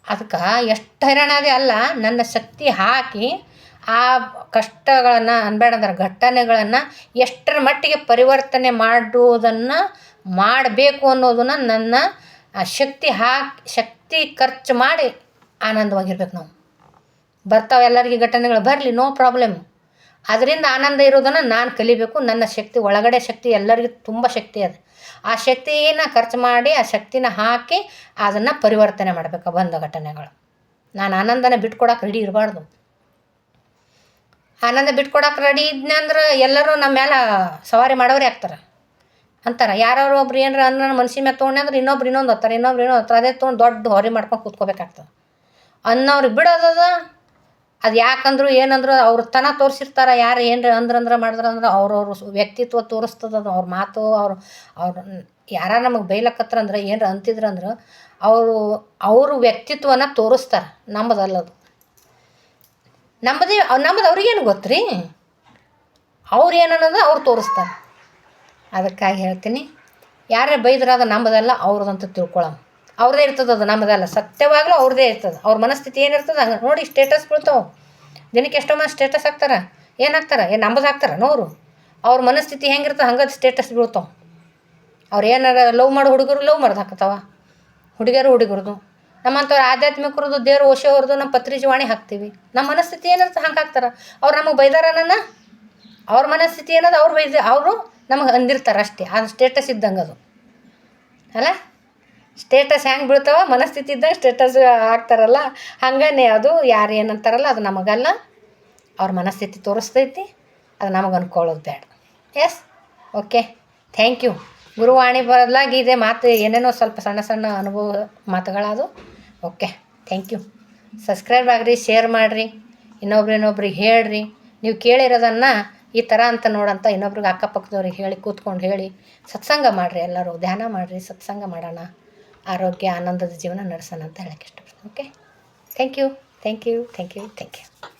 ಅದಕ್ಕೆ ಎಷ್ಟು ಹೈರಾಣಾದೆ ಅಲ್ಲ, ನನ್ನ ಶಕ್ತಿ ಹಾಕಿ ಆ ಕಷ್ಟಗಳನ್ನು ಅನ್ಬೇಡಂದ್ರೆ ಘಟನೆಗಳನ್ನು ಎಷ್ಟರ ಮಟ್ಟಿಗೆ ಪರಿವರ್ತನೆ ಮಾಡುವುದನ್ನು ಮಾಡಬೇಕು ಅನ್ನೋದನ್ನು ನನ್ನ ಶಕ್ತಿ ಖರ್ಚು ಮಾಡಿ ಆನಂದವಾಗಿರ್ಬೇಕು. ನಾವು ಬರ್ತಾವೆ ಎಲ್ಲರಿಗೆ ಘಟನೆಗಳು ಬರಲಿ, ನೋ ಪ್ರಾಬ್ಲಮ್. ಅದರಿಂದ ಆನಂದ ಇರೋದನ್ನು ನಾನು ಕಲಿಬೇಕು. ನನ್ನ ಶಕ್ತಿ ಒಳಗಡೆ ಶಕ್ತಿ ಎಲ್ಲರಿಗೂ ತುಂಬ ಶಕ್ತಿ ಅದು. ಆ ಶಕ್ತಿಯನ್ನು ಖರ್ಚು ಮಾಡಿ ಆ ಶಕ್ತಿನ ಹಾಕಿ ಅದನ್ನು ಪರಿವರ್ತನೆ ಮಾಡಬೇಕು ಬಂದ ಘಟನೆಗಳು. ನಾನು ಆನಂದನ ಬಿಟ್ಕೊಡಕ್ಕೆ ರೆಡಿ ಇರಬಾರ್ದು. ಆನಂದ ಬಿಟ್ಕೊಡಕ್ಕೆ ರೆಡಿ ಇದ್ನೆ ಅಂದ್ರೆ ಎಲ್ಲರೂ ನಮ್ಮ ಮೇಲೆ ಸವಾರಿ ಮಾಡೋರೇ ಆಗ್ತಾರೆ ಅಂತಾರೆ. ಯಾರು ಒಬ್ರು ಏನಾರ ಅಂದ್ರೆ ಮನ್ಸಿನ ಮೇಲೆ ತೊಗೊಂಡೆ ಅಂದ್ರೆ ಇನ್ನೊಬ್ರು ಇನ್ನೊಂದು ಹತ್ತಾರೆ, ಅದೇ ತೊಗೊಂಡು ದೊಡ್ಡ ಹೊರೆ ಮಾಡ್ಕೊಂಡು ಕೂತ್ಕೋಬೇಕಾಗ್ತದೆ. ಅನ್ನೋರಿಗೆ ಬಿಡೋದದ. ಅದು ಯಾಕಂದ್ರು ಏನಂದ್ರು ಅವ್ರ ತನ ತೋರಿಸಿರ್ತಾರೆ. ಯಾರು ಏನರ ಅಂದ್ರಂದ್ರೆ ಮಾಡಿದ್ರಂದ್ರೆ ಅವ್ರವ್ರ ವ್ಯಕ್ತಿತ್ವ ತೋರಿಸ್ತದ. ಅವ್ರ ಮಾತು, ಅವ್ರ ಯಾರ ನಮಗೆ ಬೈಲಕತ್ರಂದ್ರೆ ಏನರ ಅಂತಿದ್ರಂದ್ರೆ ಅವರು ವ್ಯಕ್ತಿತ್ವನ ತೋರಿಸ್ತಾರೆ, ನಮ್ಮದಲ್ಲದು. ನಮ್ಮದು ಅವ್ರಿಗೇನು ಗೊತ್ತು ರೀ, ಅವ್ರು ಏನನ್ನೋದು ಅವ್ರು ತೋರಿಸ್ತಾರೆ. ಅದಕ್ಕಾಗಿ ಹೇಳ್ತೀನಿ, ಯಾರೇ ಬೈದ್ರೆ ಅದು ನಮ್ಮದಲ್ಲ ಅವ್ರದಂತ ತಿಳ್ಕೊಳ್ಳೋಣ. ಅವ್ರದ್ದೇ ಇರ್ತದೆ, ಅದು ನಮ್ಮದಲ್ಲ. ಸತ್ಯವಾಗಲೂ ಅವ್ರದ್ದೇ ಇರ್ತದೆ. ಅವ್ರ ಮನಸ್ಥಿತಿ ಏನಿರ್ತದೆ ಹಂಗೆ ನೋಡಿ. ಸ್ಟೇಟಸ್ ಬೀಳ್ತಾವೆ ದಿನಕ್ಕೆ, ಎಷ್ಟೋ ಮಂದಿ ಸ್ಟೇಟಸ್ ಹಾಕ್ತಾರೆ. ಏನು ಹಾಕ್ತಾರೆ? ನಮ್ಮದು ಹಾಕ್ತಾರೆ ನೋರು. ಅವ್ರ ಮನಸ್ಥಿತಿ ಹೆಂಗಿರ್ತದೆ ಹಂಗೆ ಸ್ಟೇಟಸ್ ಬೀಳ್ತಾವೆ. ಅವ್ರು ಏನಾರ ಲವ್ ಮಾಡೋ ಹುಡುಗರು ಲವ್ ಮಾಡ್ದು ಹಾಕ್ತಾವ, ಹುಡುಗಿಯರು ಹುಡುಗರದು. ನಮ್ಮಂಥವ್ರು ಆಧ್ಯಾತ್ಮಿಕರದು, ದೇವ್ರು ಓಶೋವ್ರದ್ದು ನಮ್ಮ ಪತ್ರಿಜವಾಣಿ ಹಾಕ್ತೀವಿ. ನಮ್ಮ ಮನಸ್ಥಿತಿ ಏನಿರ್ತದೆ ಹಂಗೆ ಹಾಕ್ತಾರೆ. ಅವ್ರು ನಮಗೆ ಬೈದಾರನ, ಅವ್ರ ಮನಸ್ಥಿತಿ ಏನದು ಅವರು ನಮಗೆ ಅಂದಿರ್ತಾರೆ ಅಷ್ಟೇ. ಅದು ಸ್ಟೇಟಸ್ ಇದ್ದಂಗೆ ಅದು ಅಲ್ಲ. ಸ್ಟೇಟಸ್ ಹೆಂಗೆ ಬೀಳ್ತಾವ, ಮನಸ್ಥಿತಿ ಇದ್ದಂಗೆ ಸ್ಟೇಟಸ್ ಹಾಕ್ತಾರಲ್ಲ, ಹಂಗೇ ಅದು. ಯಾರು ಏನಂತಾರಲ್ಲ ಅದು ನಮಗಲ್ಲ. ಅವ್ರ ಮನಸ್ಥಿತಿ ತೋರಿಸ್ತೈತಿ, ಅದು ನಮಗೆ ಅಂದ್ಕೊಳ್ಳೋದು ಬೇಡ. Yes, okay, thank you. ಗುರುವಾಣಿ ಬದಲಾಗಿ ಇದೆ ಮಾತು, ಏನೇನೋ ಸ್ವಲ್ಪ ಸಣ್ಣ ಸಣ್ಣ ಅನುಭವ ಮಾತುಗಳದು. Okay, thank you. ಸಬ್ಸ್ಕ್ರೈಬ್ ಆಗಿರಿ, ಶೇರ್ ಮಾಡಿರಿ, ಇನ್ನೊಬ್ರಿಗೆ ಹೇಳ್ರಿ. ನೀವು ಕೇಳಿರೋದನ್ನು ಈ ಥರ ಅಂತ ನೋಡಂತ ಇನ್ನೊಬ್ರಿಗೆ ಅಕ್ಕಪಕ್ಕದವ್ರಿಗೆ ಹೇಳಿ, ಕೂತ್ಕೊಂಡು ಹೇಳಿ. ಸತ್ಸಂಗ ಮಾಡಿರಿ, ಎಲ್ಲರೂ ಧ್ಯಾನ ಮಾಡಿರಿ, ಸತ್ಸಂಗ ಮಾಡೋಣ, ಆರೋಗ್ಯ ಆನಂದದ ಜೀವನ ನಡೆಸೋಣ ಅಂತ ಹೇಳೋಕ್ಕೆ ಇಷ್ಟಪಡ್ತೀನಿ. Okay, thank you, thank you, thank you, thank you.